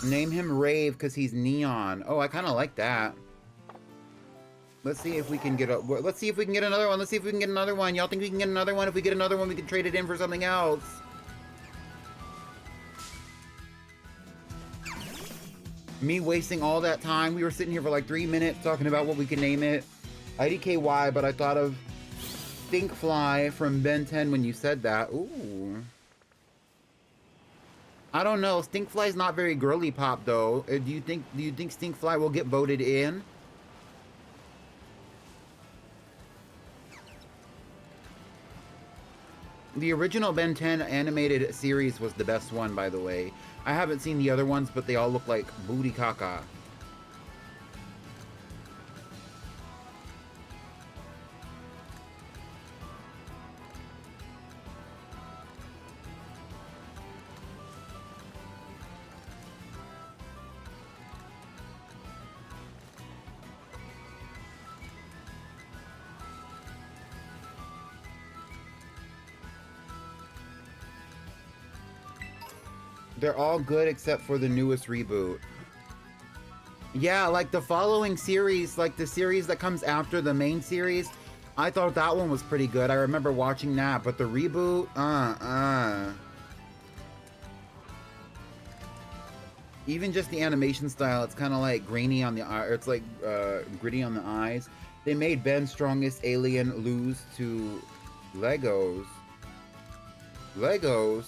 Name him Rave because he's neon. Oh, I kind of like that. Let's see if we can get let's see if we can get another one. Let's see if we can get another one. Y'all think we can get another one? If we get another one, we can trade it in for something else. Me wasting all that time. We were sitting here for like 3 minutes talking about what we could name it. IDKY, but I thought of Stinkfly from Ben 10 when you said that. Ooh. I don't know. Stinkfly's not very girly pop though. Do you think Stinkfly will get voted in? The original Ben 10 animated series was the best one, by the way. I haven't seen the other ones, but they all look like booty caca. They're all good except for the newest reboot. Yeah, like the following series, like the series that comes after the main series, I thought that one was pretty good. I remember watching that, but the reboot, Even just the animation style, it's kind of like grainy on the eye, it's like gritty on the eyes. They made Ben's strongest alien lose to Legos. Legos?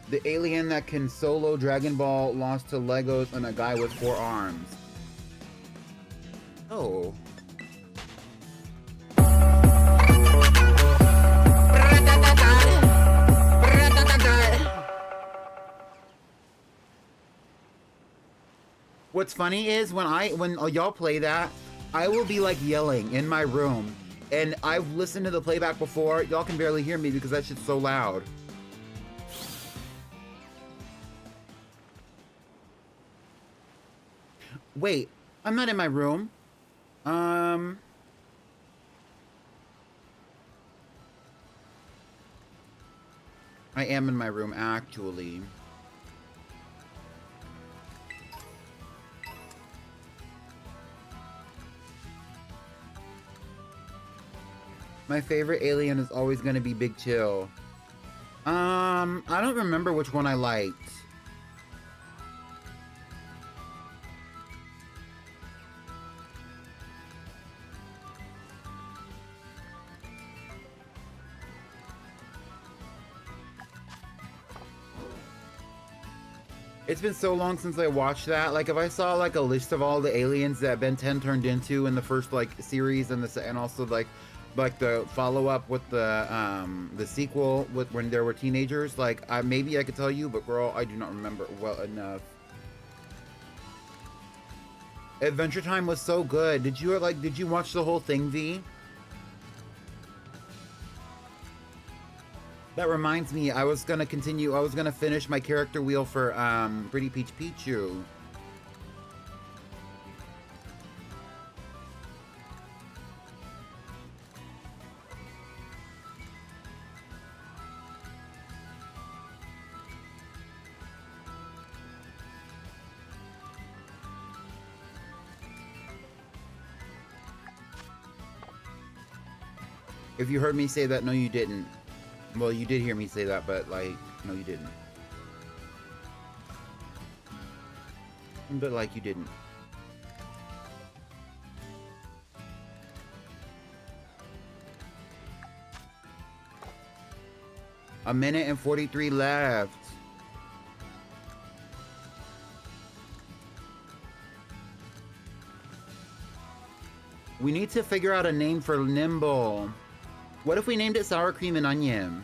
The alien that can solo Dragon Ball lost to Legos and a guy with 4 arms. Oh. What's funny is when y'all play that, I will be like yelling in my room, and I've listened to the playback before. Y'all can barely hear me because that shit's so loud. Wait, I'm not in my room. I am in my room, actually. My favorite alien is always gonna be Big Chill. I don't remember which one I liked. It's been so long since I watched that. Like, if I saw like a list of all the aliens that Ben 10 turned into in the first like series and also like the follow-up with the sequel with when there were teenagers, like maybe I could tell you, but girl, I do not remember well enough. Adventure Time was so good. Did you watch the whole thing, V? That reminds me, I was gonna finish my character wheel for Pretty Peach Pichu. If you heard me say that, no you didn't. Well, you did hear me say that, but like, no you didn't. But like, you didn't. A minute and 43 left. We need to figure out a name for Nimble. What if we named it Sour Cream and Onion?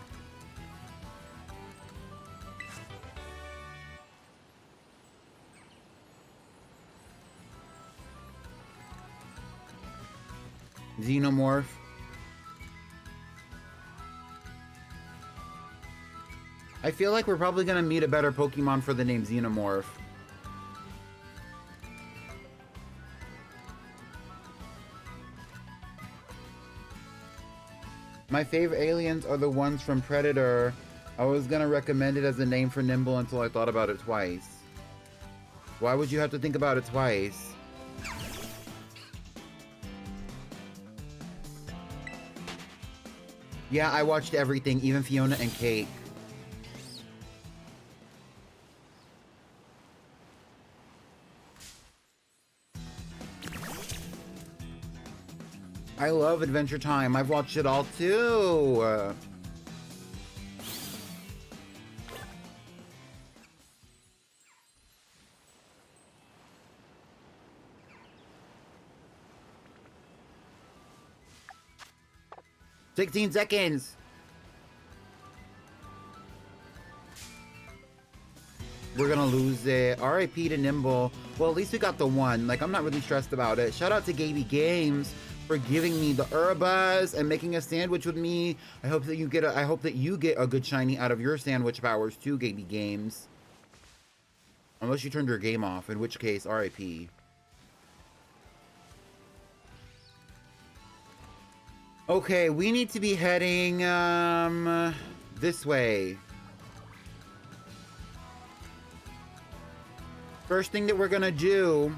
Xenomorph. I feel like we're probably gonna meet a better Pokemon for the name Xenomorph. My favorite aliens are the ones from Predator. I was gonna recommend it as a name for Nimble until I thought about it twice. Why would you have to think about it twice? Yeah, I watched everything, even Fiona and Cake. I love Adventure Time. I've watched it all too. 16 seconds. We're gonna lose it. RIP to Nimble. Well, at least we got the one. Like, I'm not really stressed about it. Shout out to Gaby Games for giving me the herbas and making a sandwich with me. I hope that you get a good shiny out of your sandwich powers too, Gaby Games. Unless you turned your game off, in which case, RIP. Okay, we need to be heading this way. First thing that we're gonna do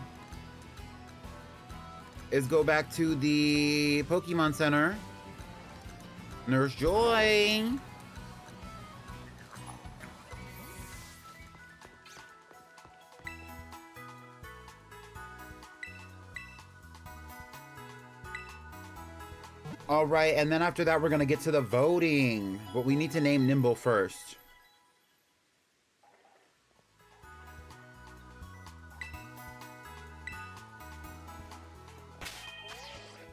is go back to the Pokemon Center. Nurse Joy. All right, and then after that, we're gonna get to the voting. But we need to name Nimble first.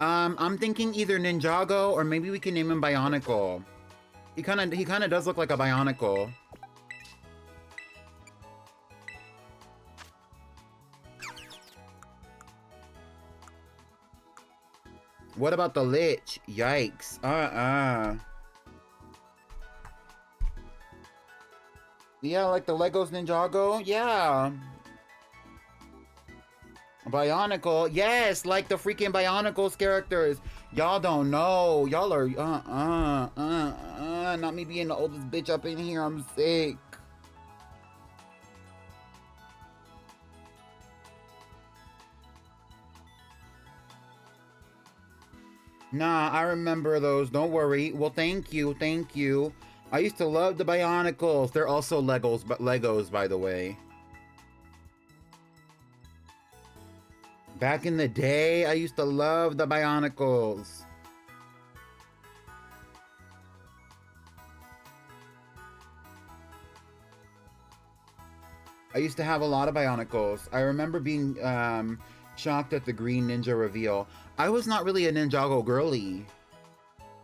I'm thinking either Ninjago or maybe we can name him Bionicle. He kind of does look like a Bionicle. What about the Lich? Yikes. Yeah, like the Legos Ninjago? Yeah. Bionicle. Yes, like the freaking Bionicles characters. Y'all don't know. Y'all are, not me being the oldest bitch up in here. I'm sick. Nah, I remember those. Don't worry. Well, thank you. Thank you. I used to love the Bionicles. They're also Legos, by the way. Back in the day, I used to love the Bionicles. I used to have a lot of Bionicles. I remember being shocked at the Green Ninja reveal. I was not really a Ninjago girly.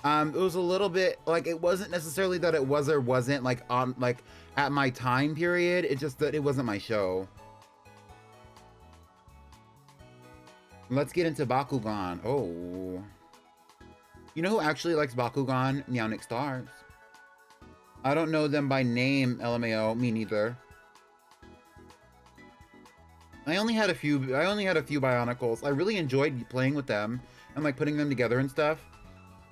It was a little bit like, it wasn't necessarily that it was or wasn't like on like at my time period. It's just that it wasn't my show. Let's get into Bakugan. Oh. You know who actually likes Bakugan? Meownic Stars. I don't know them by name, LMAO. Me neither. I only had a few Bionicles. I really enjoyed playing with them and like putting them together and stuff.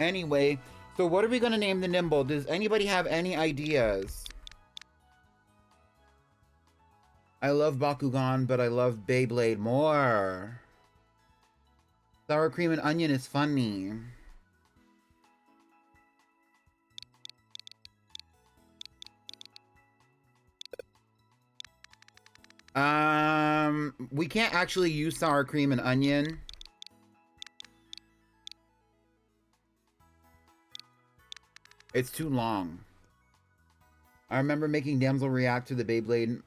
Anyway, so what are we gonna name the Nimble? Does anybody have any ideas? I love Bakugan, but I love Beyblade more. Sour cream and onion is funny. We can't actually use sour cream and onion. It's too long. I remember making Damsel react to the Beyblade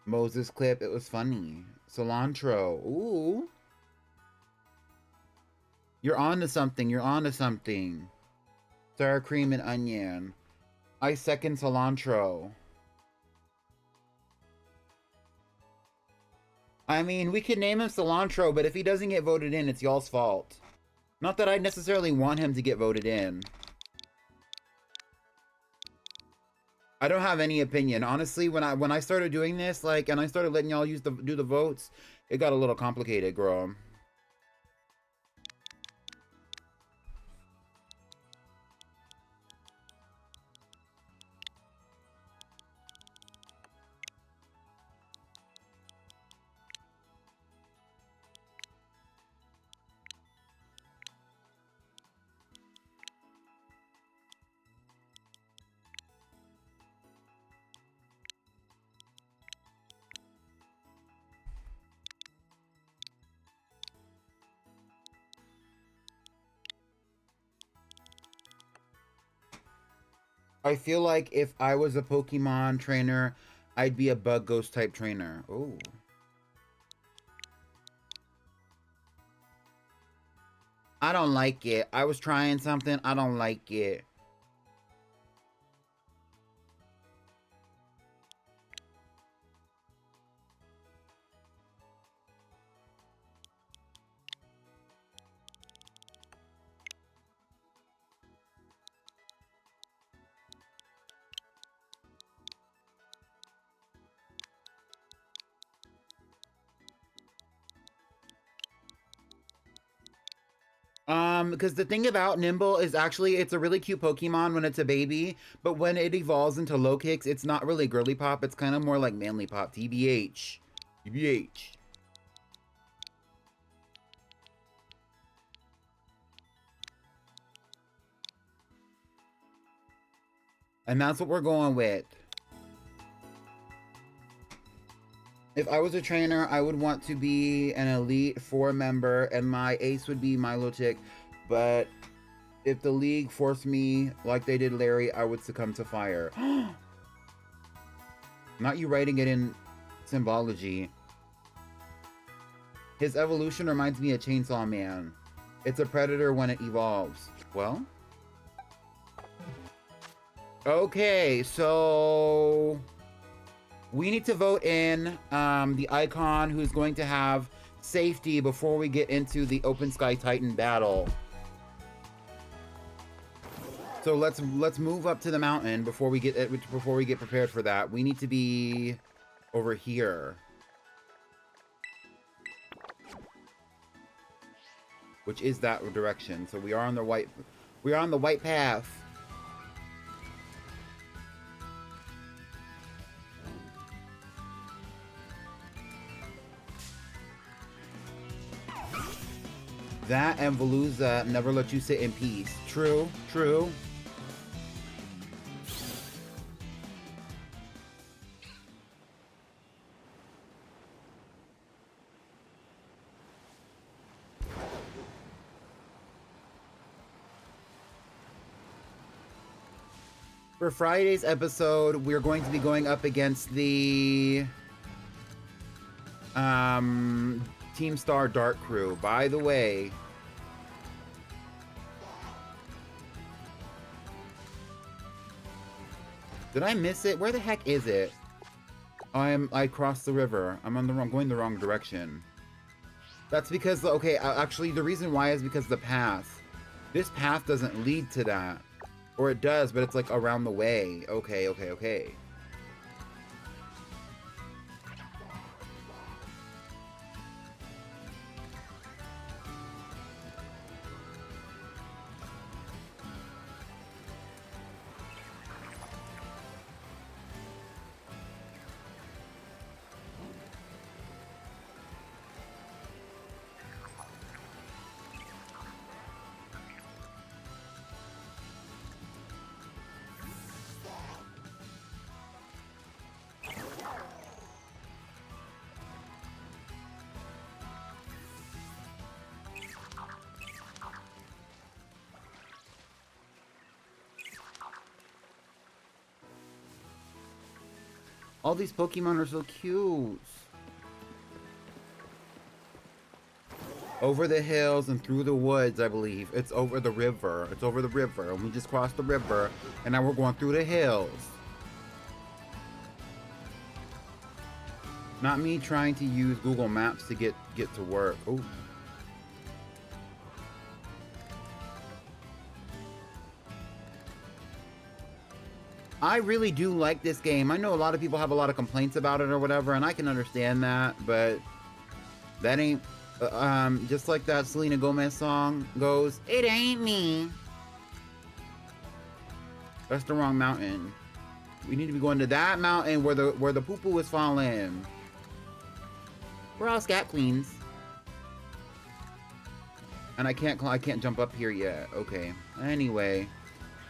Moses clip. It was funny. Cilantro. Ooh. You're on to something. You're on to something. Sour cream and onion. I second cilantro. I mean, we could name him Cilantro, but if he doesn't get voted in, it's y'all's fault. Not that I necessarily want him to get voted in. I don't have any opinion. Honestly, when I started doing this, like, and I started letting y'all do the votes, it got a little complicated, girl. I feel like if I was a Pokemon trainer, I'd be a bug ghost type trainer. Oh. I don't like it. I was trying something. I don't like it. Because the thing about Nimble is actually it's a really cute Pokemon when it's a baby, but when it evolves into Lokix, it's not really Girlypop. It's kind of more like Manly Pop. TBH. TBH. And that's what we're going with. If I was a trainer, I would want to be an Elite Four member, and my ace would be Milotic. But if the league forced me like they did Larry, I would succumb to fire. Not you writing it in symbology. His evolution reminds me of Chainsaw Man. It's a predator when it evolves. Well? Okay, so we need to vote in the icon who's going to have safety before we get into the Open Sky Titan battle. So let's move up to the mountain before we get prepared for that. We need to be over here, which is that direction. So we are on the white path. That and Veluza never let you sit in peace. True, true. For Friday's episode, we're going to be going up against the Team Star Dark Crew. By the way, did I miss it? Where the heck is it? I crossed the river. I'm going the wrong direction. That's because, okay, actually the reason why is because the path. This path doesn't lead to that. Or it does, but it's like around the way. Okay, okay, okay. All these Pokemon are so cute. Over the hills and through the woods, I believe. It's over the river. It's over the river. And we just crossed the river. And now we're going through the hills. Not me trying to use Google Maps to get to work. Oh. I really do like this game. I know a lot of people have a lot of complaints about it or whatever, and I can understand that, but that ain't, just like that Selena Gomez song goes, it ain't me. That's the wrong mountain. We need to be going to that mountain where the poo-poo is falling. We're all scat queens. And I can't jump up here yet. Okay. Anyway.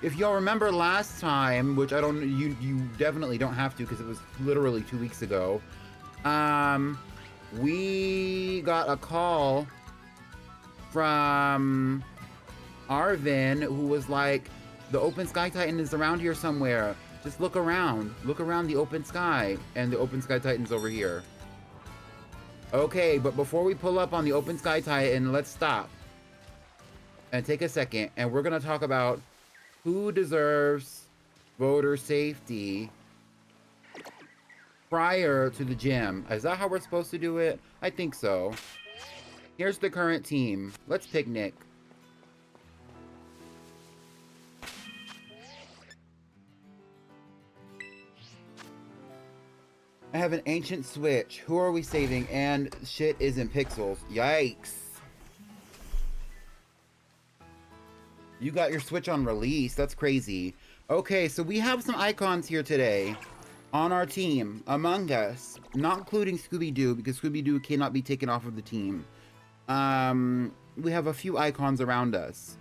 If y'all remember last time, which I don't, you definitely don't have to because it was literally 2 weeks ago, we got a call from Arvin who was like, The open sky titan is around here somewhere. Just look around. Look around the open sky. And the open sky titan's over here. Okay, but before we pull up on the open sky titan, let's stop. And take a second. And we're going to talk about who deserves voter safety prior to the gym. Is that how we're supposed to do it? I think so. Here's the current team. Let's pick Nick. I have an ancient switch. Who are we saving? And shit is in pixels. Yikes. You got your switch on release. That's crazy. Okay, so we have some icons here today on our team. Among Us. Not including Scooby-Doo, because Scooby-Doo cannot be taken off of the team. We have a few icons around us.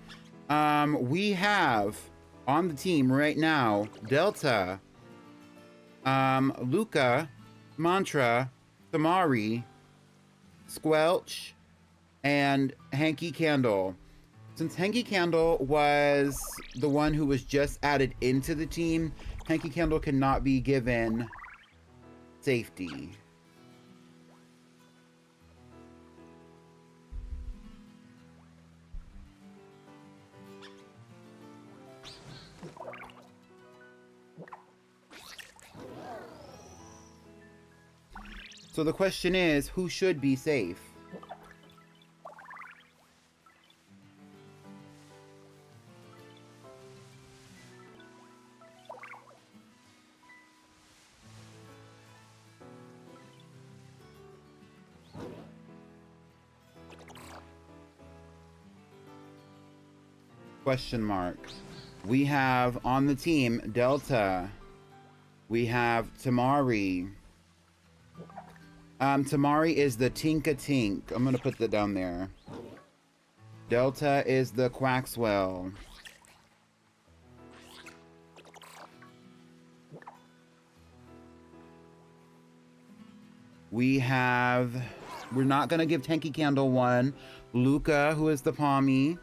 We have on the team right now Delta, Luca, Mantra, Tamari, Squelch, and Hanky Candle. Since Hanky Candle was the one who was just added into the team, Hanky Candle cannot be given safety. So the question is, who should be safe? Question mark. We have on the team Delta. We have Tamari. Tamari is the Tinka Tink. I'm gonna put that down there. Delta is the Quaxwell. We have... We're not gonna give Tanky Candle one. Luca, who is the Pommy.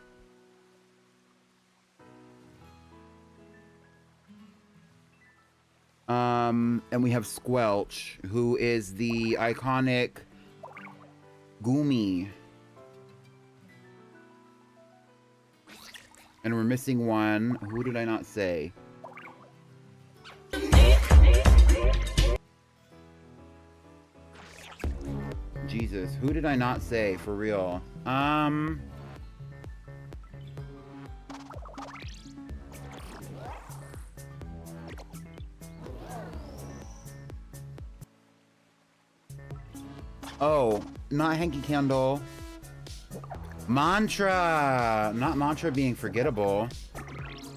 And we have Squelch, who is the iconic Goomy. And we're missing one. Who did I not say? Jesus, who did I not say for real? Oh, not Hanky Candle. Mantra! Not Mantra being forgettable.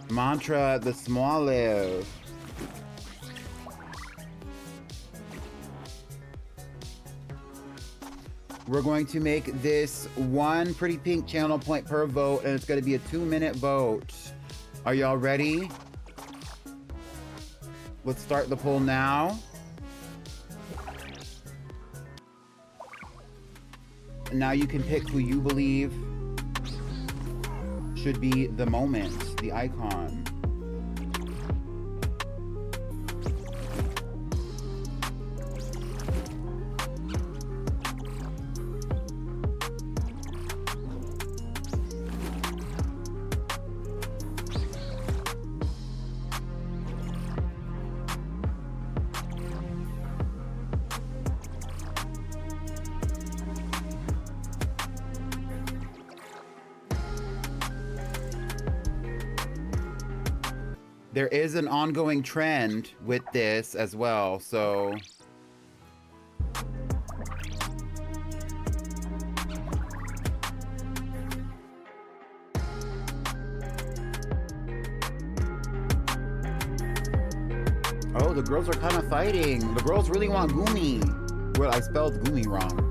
Mantra the Smallest. We're going to make this one Pretty Pink channel point per vote, and it's going to be a 2-minute vote. Are y'all ready? Let's start the poll now. Now you can pick who you believe should be the moment, the icon. There is an ongoing trend with this as well, so... Oh, the girls are kind of fighting. The girls really want Goomy. Well, I spelled Goomy wrong.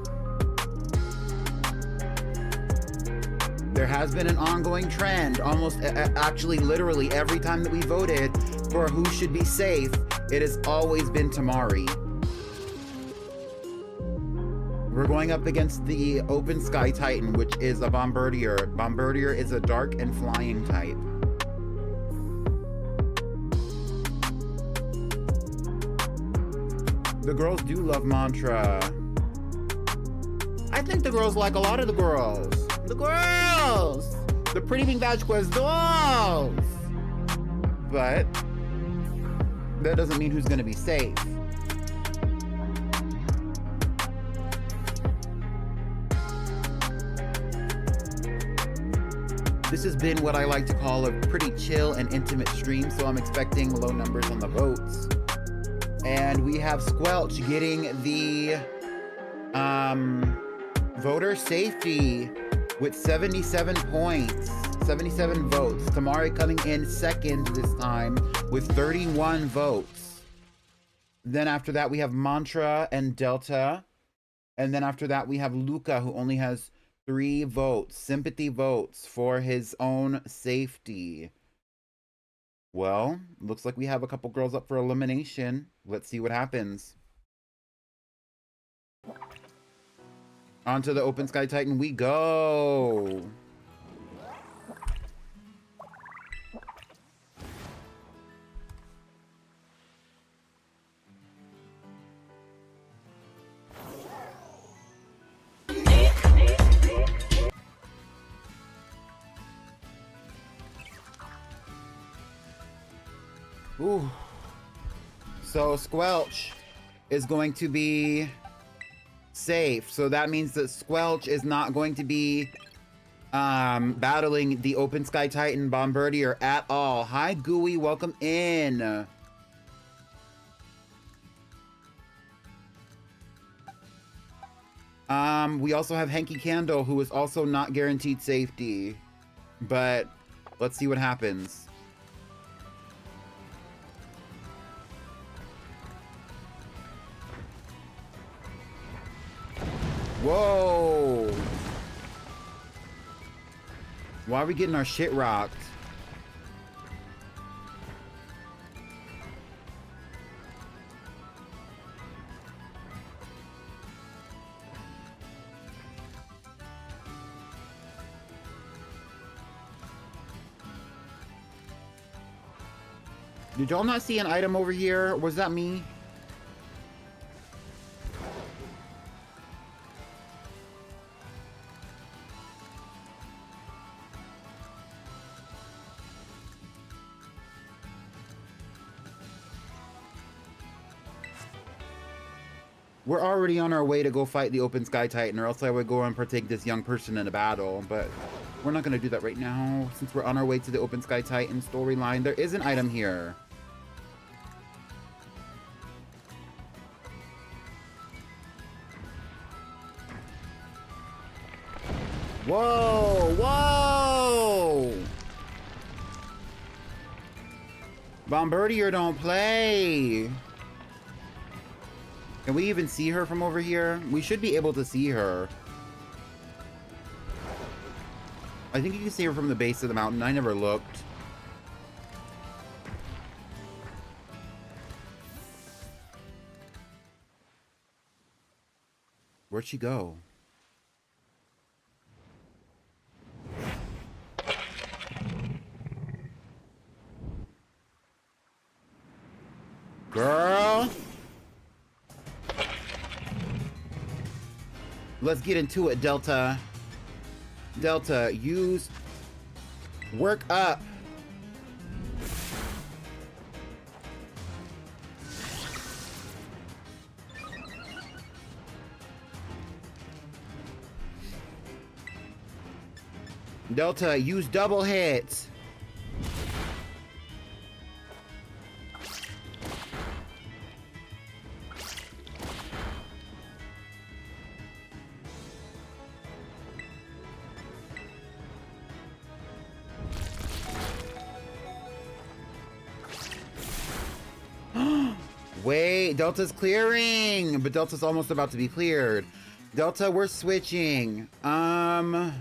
There has been an ongoing trend, almost actually literally every time that we voted for who should be safe, it has always been Tamari. We're going up against the Open Sky Titan, which is a Bombardier. Bombardier is a dark and flying type. The girls do love Mantra. I think the girls like a lot of the girls. The girls! The PrettyPinkBadgeQuest dolls! But that doesn't mean who's gonna be safe. This has been what I like to call a pretty chill and intimate stream, so I'm expecting low numbers on the votes. And we have Squelch getting the voter safety with 77 points, 77 votes. Tamari coming in second this time with 31 votes. Then after that, we have Mantra and Delta. And then after that, we have Luca, who only has 3 votes, sympathy votes for his own safety. Well, looks like we have a couple girls up for elimination. Let's see what happens. Onto the Open Sky Titan we go. Ooh. So Squelch is going to be safe. So that means that Squelch is not going to be battling the Open Sky Titan Bombardier at all. Hi Gooey, welcome in. We also have Hanky Candle, who is also not guaranteed safety. But let's see what happens. Whoa! Why are we getting our shit rocked? Did y'all not see an item over here? Was that me? We're already on our way to go fight the Open Sky Titan, or else I would go and partake this young person in a battle, but we're not going to do that right now, since we're on our way to the Open Sky Titan storyline. There is an item here. Whoa! Whoa! Bombardier don't play! Can we even see her from over here? We should be able to see her. I think you can see her from the base of the mountain. I never looked. Where'd she go? Girl! Let's get into it, Delta. Delta, use... Work up. Delta, use double hits. Wait, Delta's clearing, but Delta's almost about to be cleared. Delta, we're switching. Hang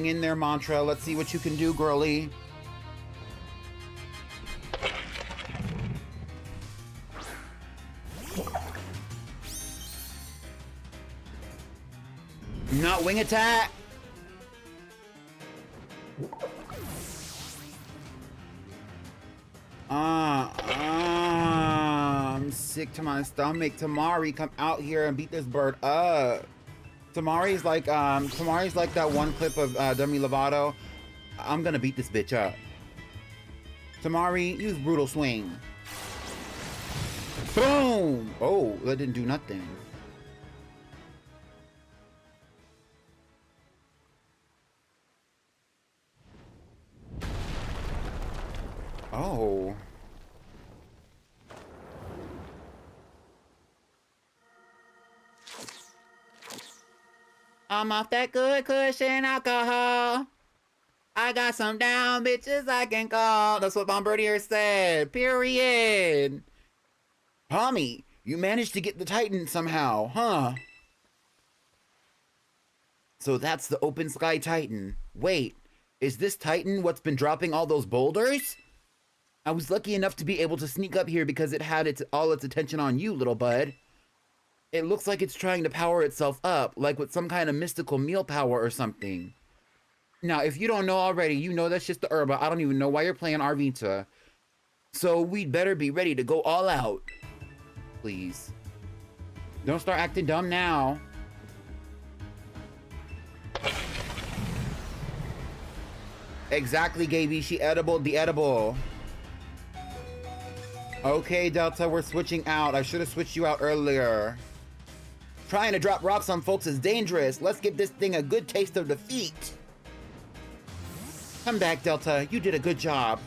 in there, Mantra. Let's see what you can do, girly. Not wing attack. sick to my stomach. Tamari, come out here and beat this bird up. Tamari's like that one clip of Demi Lovato. I'm gonna beat this bitch up. Tamari, use brutal swing. Boom! Oh, that didn't do nothing. Oh. I'm off that good cushion alcohol. I got some down bitches I can call. That's what Bombardier said. Period. Tommy, you managed to get the Titan somehow, huh? So that's the Open Sky Titan. Wait, is this Titan what's been dropping all those boulders? I was lucky enough to be able to sneak up here because it had all its attention on you, little bud. It looks like it's trying to power itself up, like with some kind of mystical meal power or something. Now, if you don't know already, you know that's just the herba. I don't even know why you're playing Arvita. So we'd better be ready to go all out. Please. Don't start acting dumb now. Exactly, Gaby. She edibled the edible. Okay, Delta, we're switching out. I should have switched you out earlier. Trying to drop rocks on folks is dangerous. Let's give this thing a good taste of defeat. Come back, Delta. You did a good job.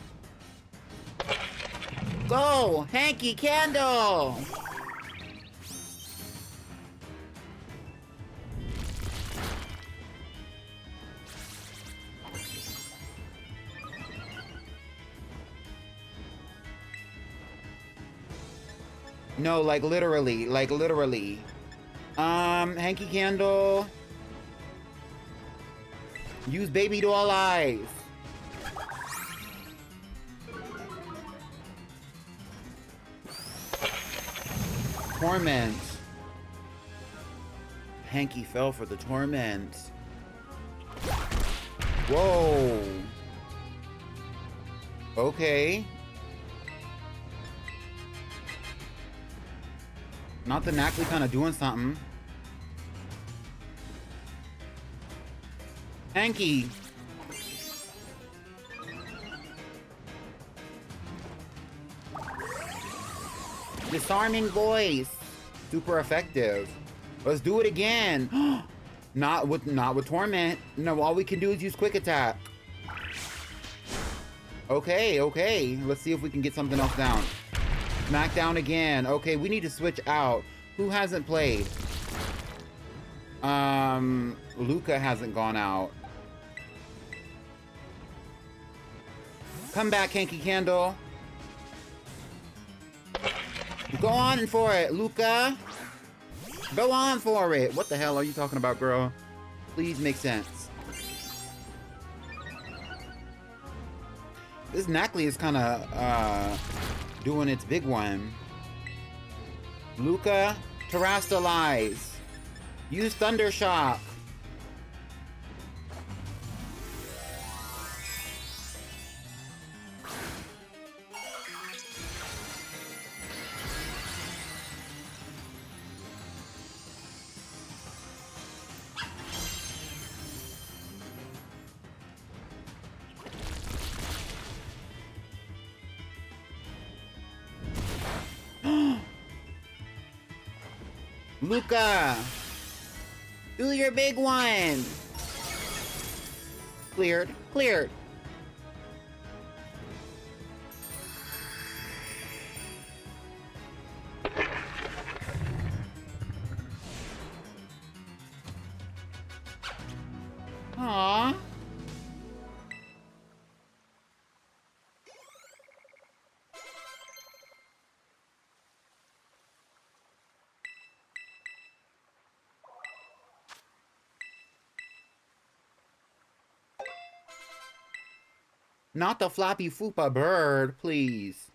Go! Hanky Candle! No, like literally, Hanky Candle. Use Baby Doll Eyes. Torment. Hanky fell for the torment. Whoa. Okay. Not the Knackley kind of doing something. Hanky. Disarming voice. Super effective. Let's do it again. Not with torment. No, all we can do is use quick attack. Okay, okay. Let's see if we can get something else down. Smack down again. Okay, we need to switch out. Who hasn't played? Luca hasn't gone out. Come back, Hanky Candle. Go on for it, Luca. Go on for it. What the hell are you talking about, girl? Please make sense. This Knackley is kind of doing its big one. Luca, Terrastalize. Use Thunder Shock. Luca! Do your big one! Cleared. Cleared. Aww. Not the floppy fupa bird, please.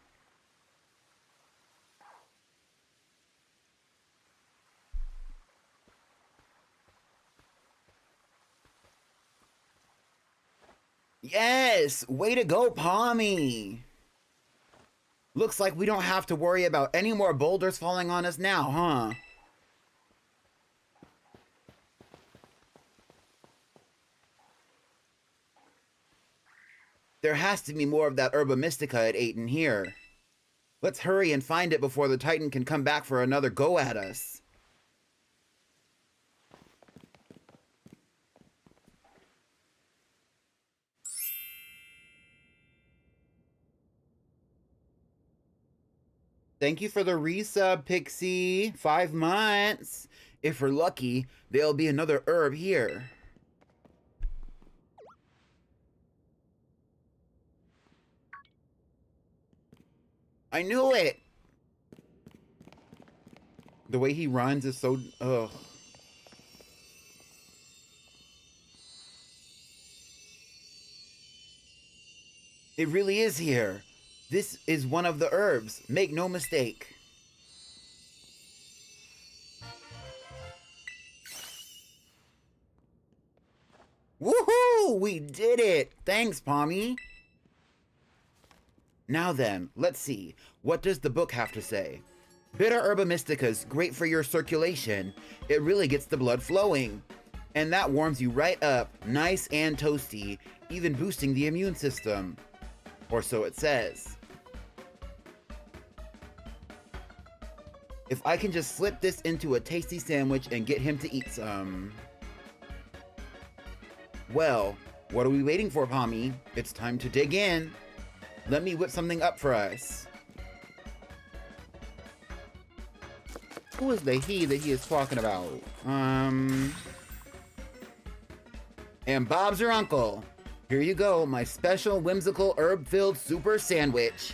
Yes! Way to go, Pommy! Looks like we don't have to worry about any more boulders falling on us now, huh? There has to be more of that herba mystica it ate in here. Let's hurry and find it before the Titan can come back for another go at us. Thank you for the resub, Pixie. 5 months. If we're lucky, there'll be another herb here. I knew it! The way he runs is so... ugh. It really is here. This is one of the herbs. Make no mistake. Woohoo! We did it! Thanks, Pommy. Now then, let's see. What does the book have to say? Bitter herba mystica's great for your circulation. It really gets the blood flowing. And that warms you right up, nice and toasty, even boosting the immune system. Or so it says. If I can just slip this into a tasty sandwich and get him to eat some. Well, what are we waiting for, Pommy? It's time to dig in. Let me whip something up for us. Who is the he that he is talking about? And Bob's your uncle. Here you go, my special whimsical herb-filled super sandwich.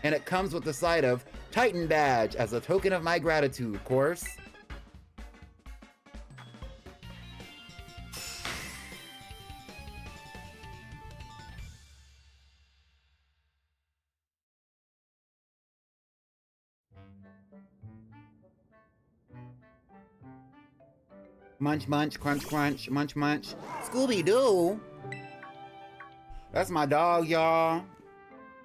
And it comes with the side of Titan badge as a token of my gratitude, of course. Munch, munch, crunch, crunch, munch, munch. Scooby-Doo? That's my dog, y'all.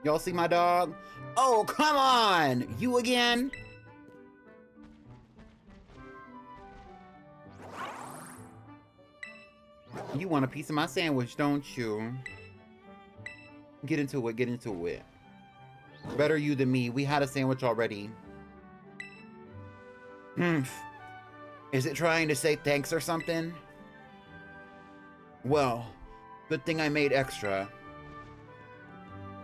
Y'all see my dog? Oh, come on! You again? You want a piece of my sandwich, don't you? Get into it, get into it. Better you than me. We had a sandwich already. Is it trying to say thanks or something? Well, good thing I made extra.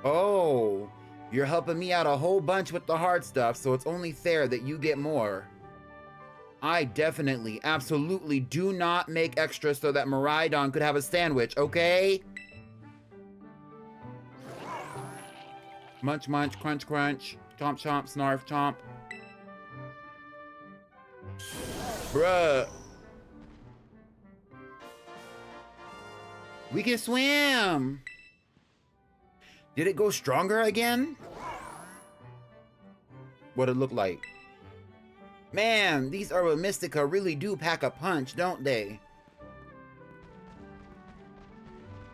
Oh, you're helping me out a whole bunch with the hard stuff, so it's only fair that you get more. I definitely, absolutely do not make extra so that Miraidon could have a sandwich, okay? Munch, munch, crunch, crunch, chomp, chomp, snarf, chomp. Bruh. We can swim! Did it go stronger again? What'd it look like? Man, these Herba Mystica really do pack a punch, don't they?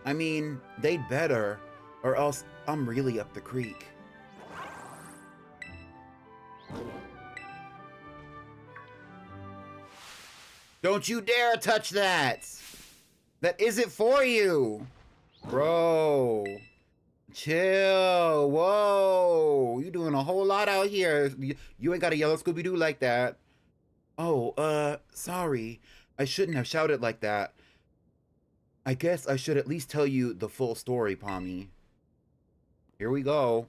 I mean, they'd better, or else I'm really up the creek. Don't you dare touch that! That isn't for you! Bro. Chill. Whoa. You doing a whole lot out here. You ain't got a yellow Scooby-Doo like that. Oh, sorry. I shouldn't have shouted like that. I guess I should at least tell you the full story, Pommy. Here we go.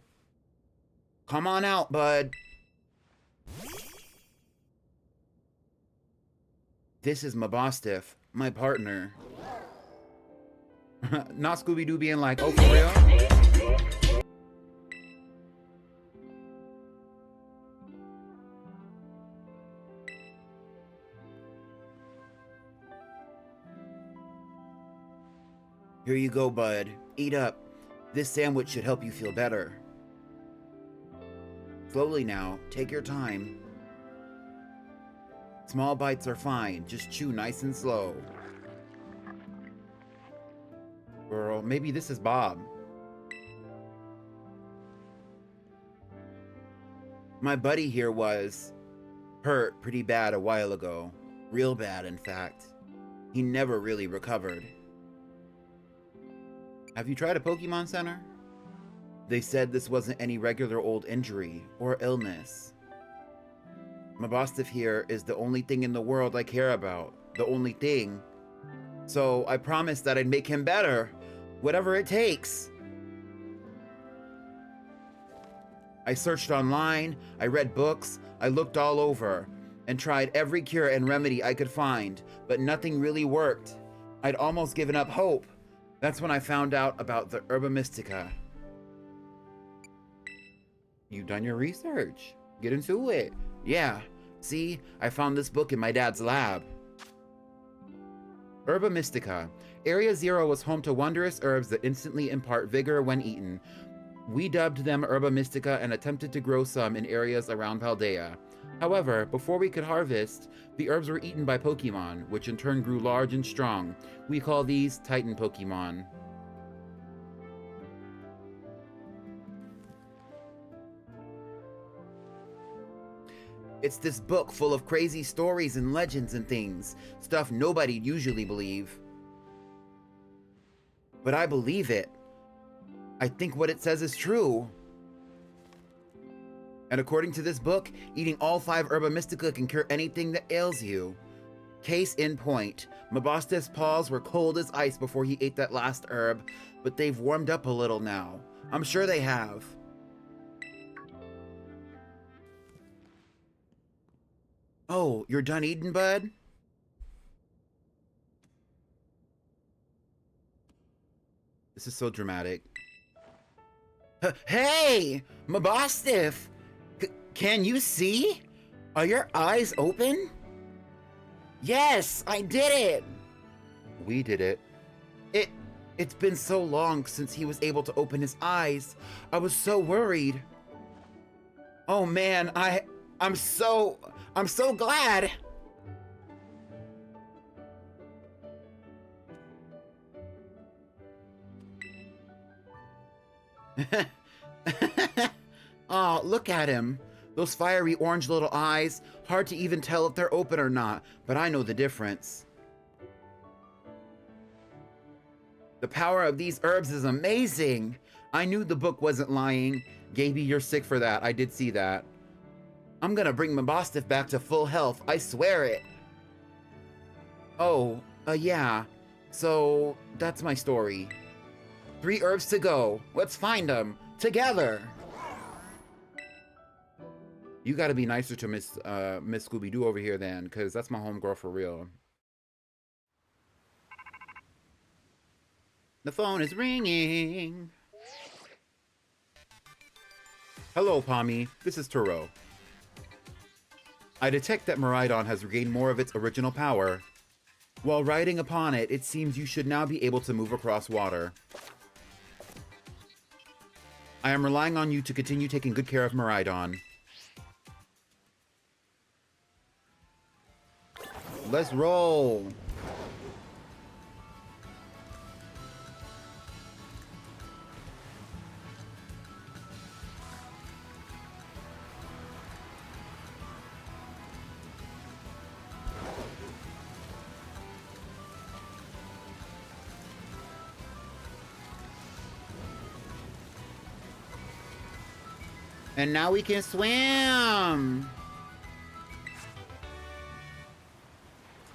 Come on out, bud. This is Mabostiff, my partner. Not Scooby-Doo being like, oh, for real? Here you go, bud. Eat up. This sandwich should help you feel better. Slowly now. Take your time. Small bites are fine. Just chew nice and slow. Girl, maybe this is Bob. My buddy here was hurt pretty bad a while ago. Real bad, in fact. He never really recovered. Have you tried a Pokemon Center? They said this wasn't any regular old injury or illness. Mabostiff here is the only thing in the world I care about. The only thing. So I promised that I'd make him better. Whatever it takes. I searched online, I read books, I looked all over, and tried every cure and remedy I could find, but nothing really worked. I'd almost given up hope. That's when I found out about the Herba Mystica. You've done your research. Get into it. Yeah, see, I found this book in my dad's lab. Herba Mystica. Area 0 was home to wondrous herbs that instantly impart vigor when eaten. We dubbed them Herba Mystica and attempted to grow some in areas around Paldea. However, before we could harvest, the herbs were eaten by Pokemon, which in turn grew large and strong. We call these Titan Pokemon. It's this book full of crazy stories and legends and things. Stuff nobody'd usually believe. But I believe it. I think what it says is true. And according to this book, eating all 5 Herba Mystica can cure anything that ails you. Case in point, Mabostiff's paws were cold as ice before he ate that last herb, but they've warmed up a little now. I'm sure they have. Oh, you're done eating, bud? This is so dramatic. Hey! Mabostiff! Can you see? Are your eyes open? Yes, I did it! We did it. It's been so long since he was able to open his eyes. I was so worried. Oh man, I'm so glad! Oh, look at him. Those fiery orange little eyes. Hard to even tell if they're open or not, but I know the difference. The power of these herbs is amazing. I knew the book wasn't lying. Gaby, you're sick for that. I did see that. I'm gonna bring Mabostiff back to full health. I swear it. Oh, yeah. So, that's my story. 3 herbs to go. Let's find them. Together. You gotta be nicer to Miss Scooby-Doo over here then, because that's my homegirl for real. The phone is ringing. Hello, Pommy. This is Turo. I detect that Miraidon has regained more of its original power. While riding upon it, it seems you should now be able to move across water. I am relying on you to continue taking good care of Miraidon. Let's roll. And now we can swim.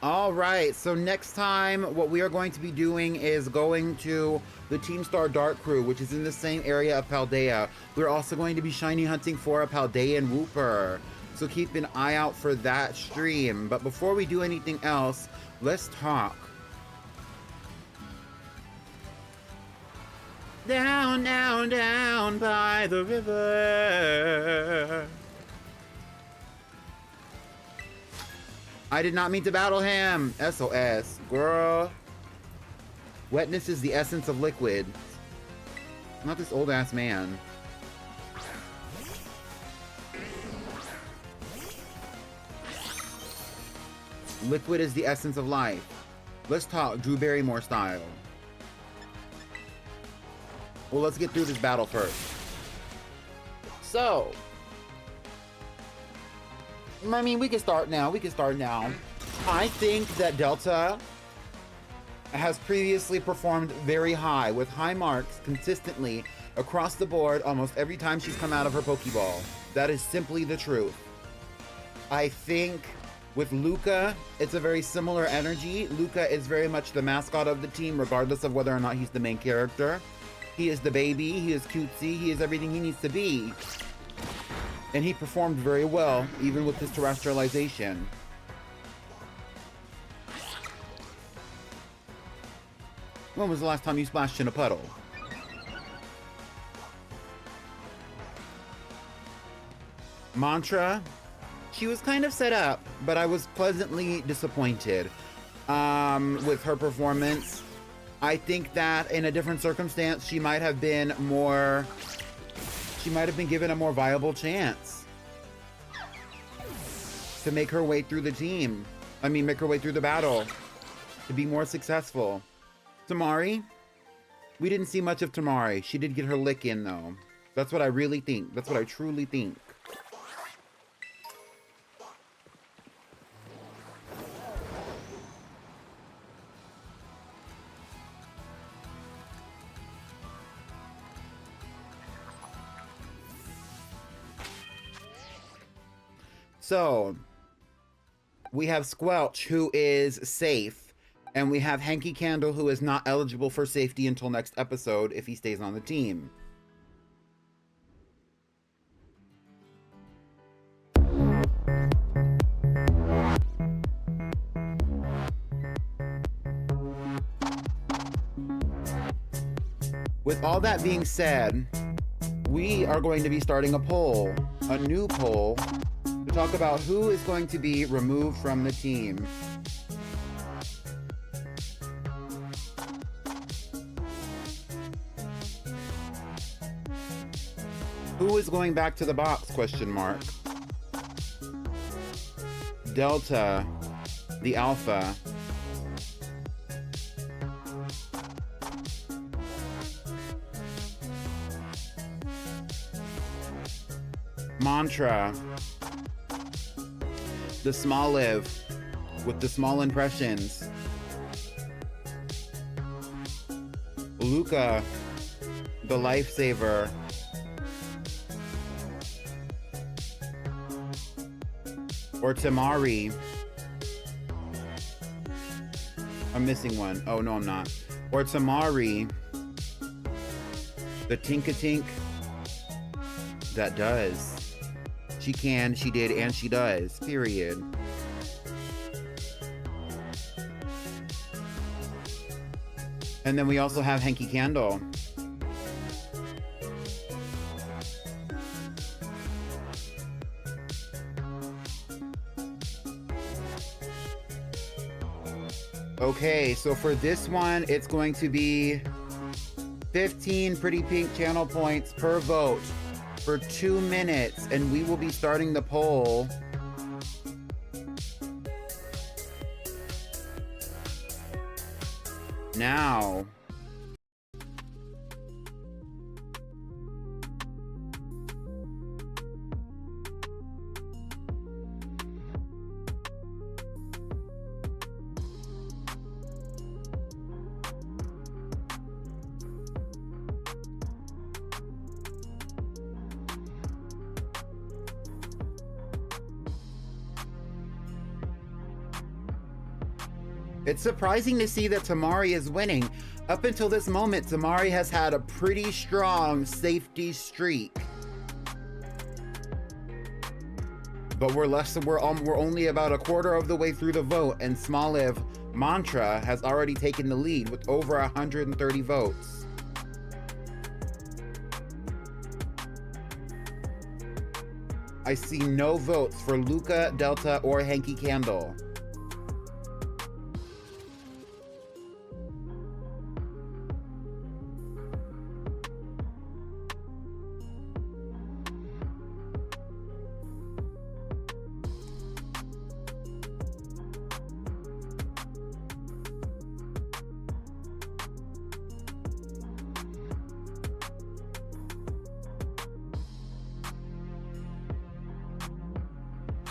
All right, so next time what we are going to be doing is going to the Team Star Dark Crew, which is in the same area of Paldea. We're also going to be shiny hunting for a Paldean Wooper, so keep an eye out for that stream. But before we do anything else, let's talk. Down, down, down by the river. I did not mean to battle him. SOS, girl. Wetness is the essence of liquid. Not this old ass man. Liquid is the essence of life. Let's talk Drew Barrymore style. Well, let's get through this battle first. So, I mean, we can start now. We can start now. I think that Delta has previously performed very high, with high marks consistently across the board almost every time she's come out of her Pokeball. That is simply the truth. I think with Luca, it's a very similar energy. Luca is very much the mascot of the team, regardless of whether or not he's the main character. He is the baby, he is cutesy, he is everything he needs to be. And he performed very well, even with his terrestrialization. When was the last time you splashed in a puddle? Mantra, she was kind of set up, but I was pleasantly disappointed with her performance. I think that in a different circumstance, she might have been given a more viable chance to make her way through the team. I mean, make her way through the battle to be more successful. Tamari, we didn't see much of Tamari. She did get her lick in though. That's what I really think. That's what I truly think. So, we have Squelch, who is safe, and we have Hanky Candle, who is not eligible for safety until next episode if he stays on the team. With all that being said, we are going to be starting a poll, a new poll, to talk about who is going to be removed from the team. Who is going back to the box, question mark. Delta, the Alpha. Mantra, the small live with the small impressions. Luca, the lifesaver. Or Tamari. I'm missing one. Oh, no, I'm not. Or Tamari, the Tink-a-Tink that does. She can, she did, and she does. Period. And then we also have Hanky Candle. Okay, so for this one, it's going to be 15 Pretty Pink channel points per vote for 2 minutes, and we will be starting the poll now. It's surprising to see that Tamari is winning. Up until this moment, Tamari has had a pretty strong safety streak. But we're only about a quarter of the way through the vote, and Smoliv Mantra has already taken the lead with over 130 votes. I see no votes for Luca, Delta, or Hanky Candle.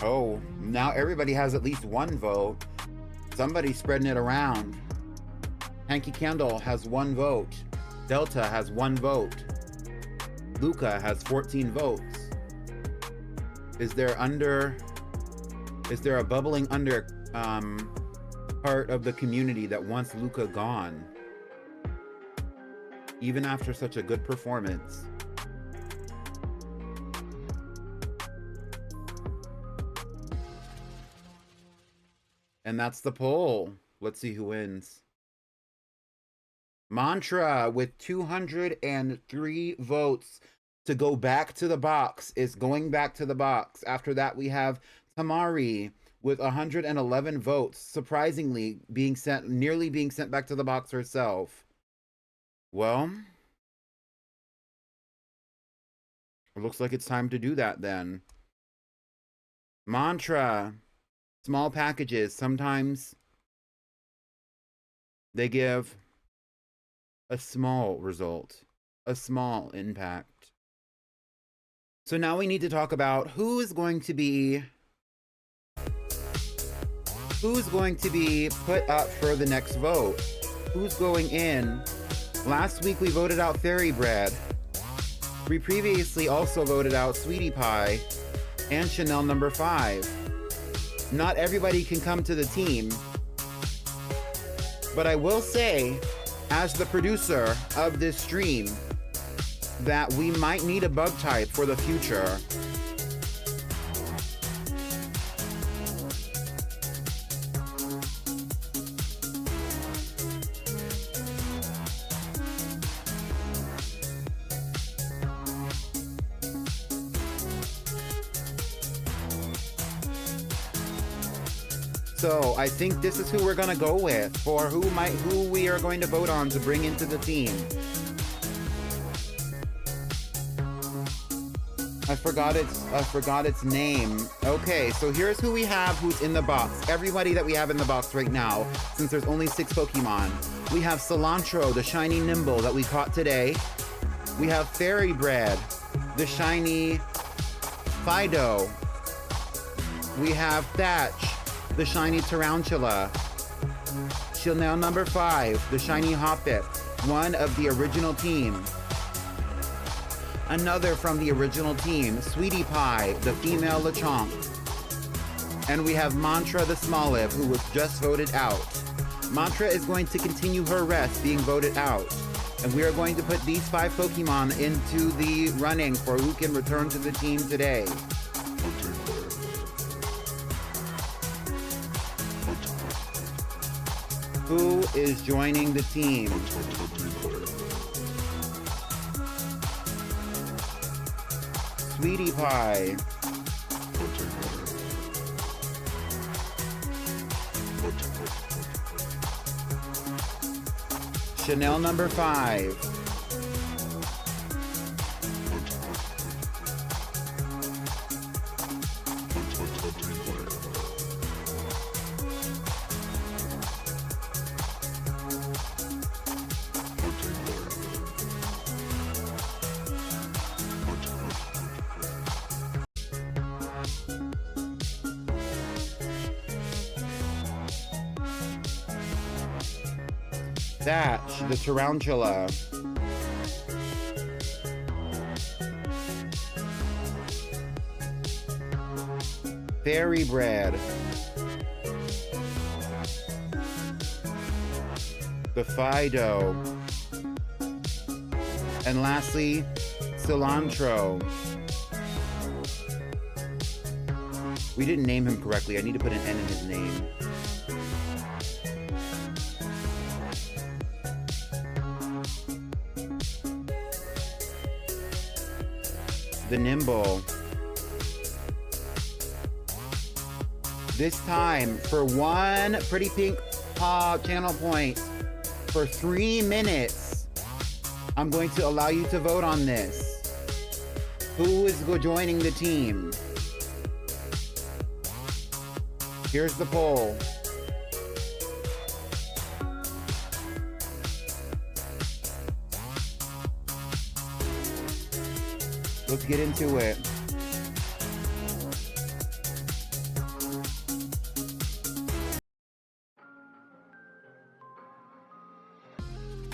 Oh, now everybody has at least one vote. Somebody's spreading it around. Hanky Candle has 1 vote. Delta has 1 vote. Luca has 14 votes. Is there a bubbling under part of the community that wants Luca gone? Even after such a good performance. And that's the poll. Let's see who wins. Mantra with 203 votes to go back to the box is going back to the box. After that, we have Tamari with 111 votes, surprisingly nearly being sent back to the box herself. Well, it looks like it's time to do that then. Mantra, small packages, sometimes they give a small result, a small impact. So now we need to talk about who is going to be put up for the next vote. Who's going in? Last week we voted out Fairy Bread. We previously also voted out Sweetie Pie and Chanel number 5. Not everybody can come to the team, but I will say, as the producer of this stream, that we might need a bug type for the future. So I think this is who we're gonna go with for who we are going to vote on to bring into the team. I forgot its name. Okay, so here's who we have who's in the box. Everybody that we have in the box right now, since there's only 6 Pokemon. We have Cilantro, the shiny Nimble that we caught today. We have Fairy Bread, the shiny Fido. We have Thatch, the shiny Tarantula. Chanel number 5, the shiny Hoppip, one of the original team. Another from the original team, Sweetie Pie, the female Lechonk. And we have Mantra the Smoliv, who was just voted out. Mantra is going to continue her rest being voted out. And we are going to put these 5 Pokemon into the running for who can return to the team today. Who is joining the team? Sweetie Pie. Chanel number 5. Thatch, the Tarantula. Fairy Bread. The Fido. And lastly, Cilantro. We didn't name him correctly. I need to put an N in his name. The Nimble. This time, for 1 Pretty Pink Paw channel point, for 3 minutes, I'm going to allow you to vote on this. Who is joining the team? Here's the poll. Let's get into it.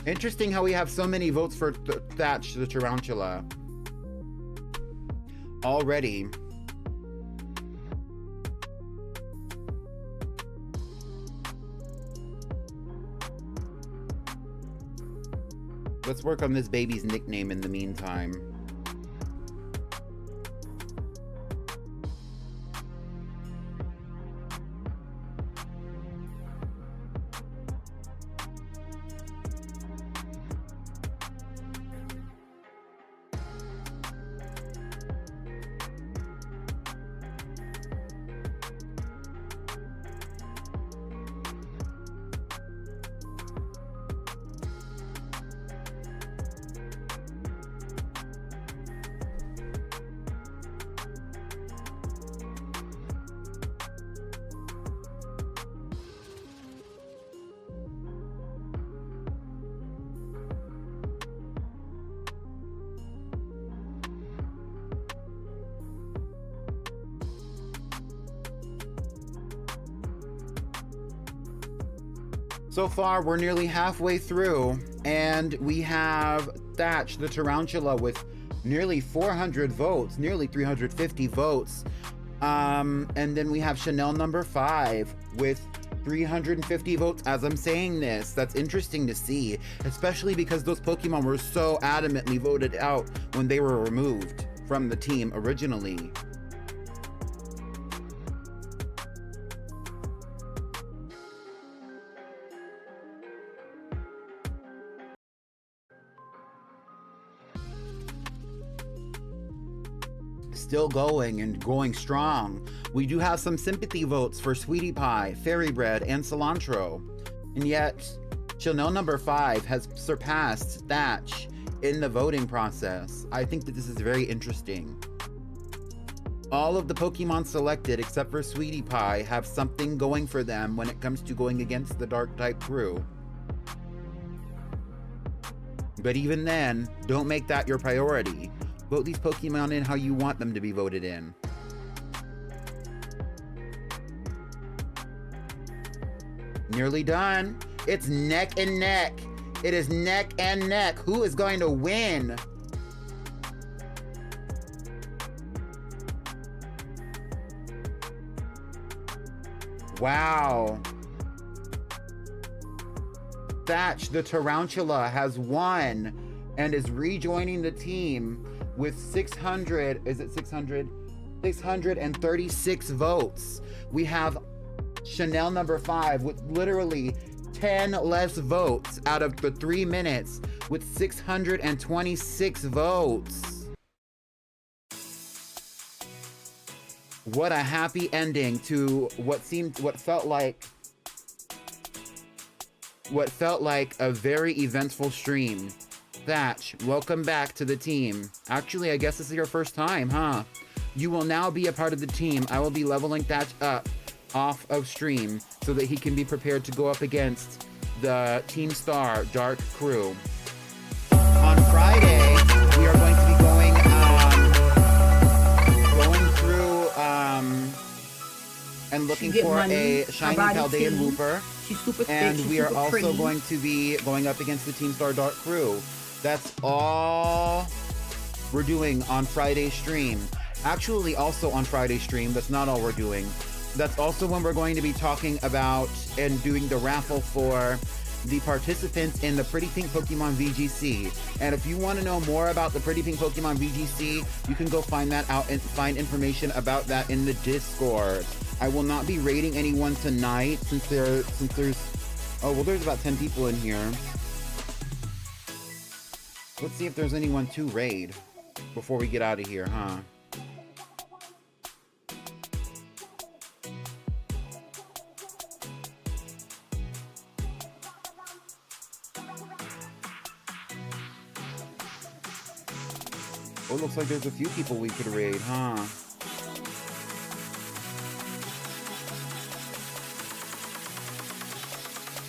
Interesting how we have so many votes for Thatch the Tarantula. Already. Let's work on this baby's nickname in the meantime. So far, we're nearly halfway through, and we have Thatch the Tarantula with nearly 400 votes, nearly 350 votes. And then we have Chanel number 5 with 350 votes as I'm saying this. That's interesting to see, especially because those Pokemon were so adamantly voted out when they were removed from the team originally. Still going and going strong. We do have some sympathy votes for Sweetie Pie, Fairy Bread, and Cilantro. And yet, Chanel number 5 has surpassed Thatch in the voting process. I think that this is very interesting. All of the Pokemon selected, except for Sweetie Pie, have something going for them when it comes to going against the Dark-type crew. But even then, don't make that your priority. Vote these Pokemon in how you want them to be voted in. Nearly done. It's neck and neck. It is neck and neck. Who is going to win? Wow. Thatch the Tarantula has won and is rejoining the team with 600, is it 600? 636 votes. We have Chanel number 5 with literally 10 less votes out of the 3 minutes with 626 votes. What a happy ending to what felt like a very eventful stream. Thatch, welcome back to the team. Actually, I guess this is your first time, huh? You will now be a part of the team. I will be leveling Thatch up off of stream so that he can be prepared to go up against the Team Star Dark crew. On Friday, we are going to be going through and looking for a shiny Paldean Wooper. She's super thick. And She's we are super also pretty. going to be going up against the Team Star Dark crew. That's all we're doing on Friday's stream. Actually, also on Friday's stream, that's not all we're doing. That's also when we're going to be talking about and doing the raffle for the participants in the Pretty Pink Pokemon VGC. And if you want to know more about the Pretty Pink Pokemon VGC, you can go find that out and find information about that in the Discord. I will not be raiding anyone tonight since there's about 10 people in here. Let's see if there's anyone to raid before we get out of here, huh? Oh, looks like there's a few people we could raid, huh?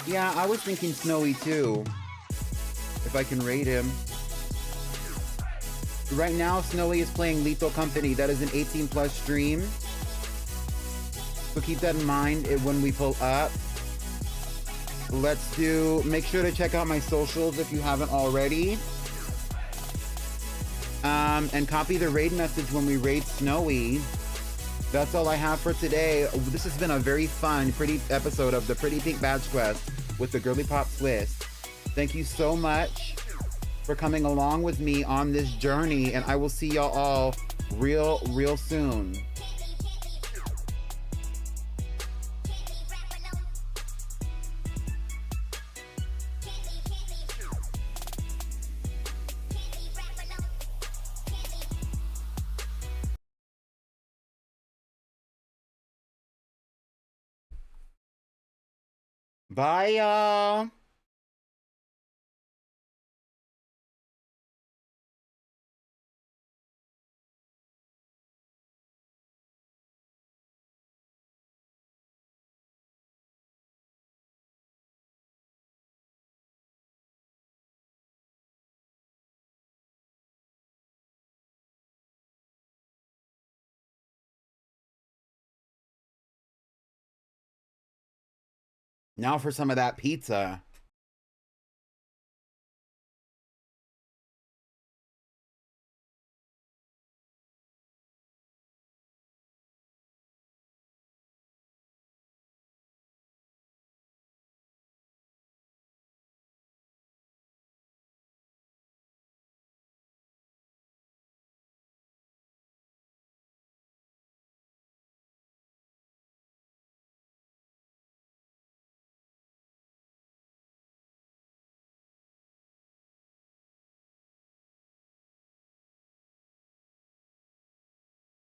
Yeah, I was thinking Snowy too. If I can raid him. Right now, Snowy is playing Lethal Company. That is an 18+ stream. So keep that in mind when we pull up. Make sure to check out my socials if you haven't already. And copy the raid message when we raid Snowy. That's all I have for today. This has been a very fun, pretty episode of the Pretty Pink Badge Quest with the Girlypop twist. Thank you so much for coming along with me on this journey, and I will see y'all all real soon. Bye, y'all. Now for some of that pizza.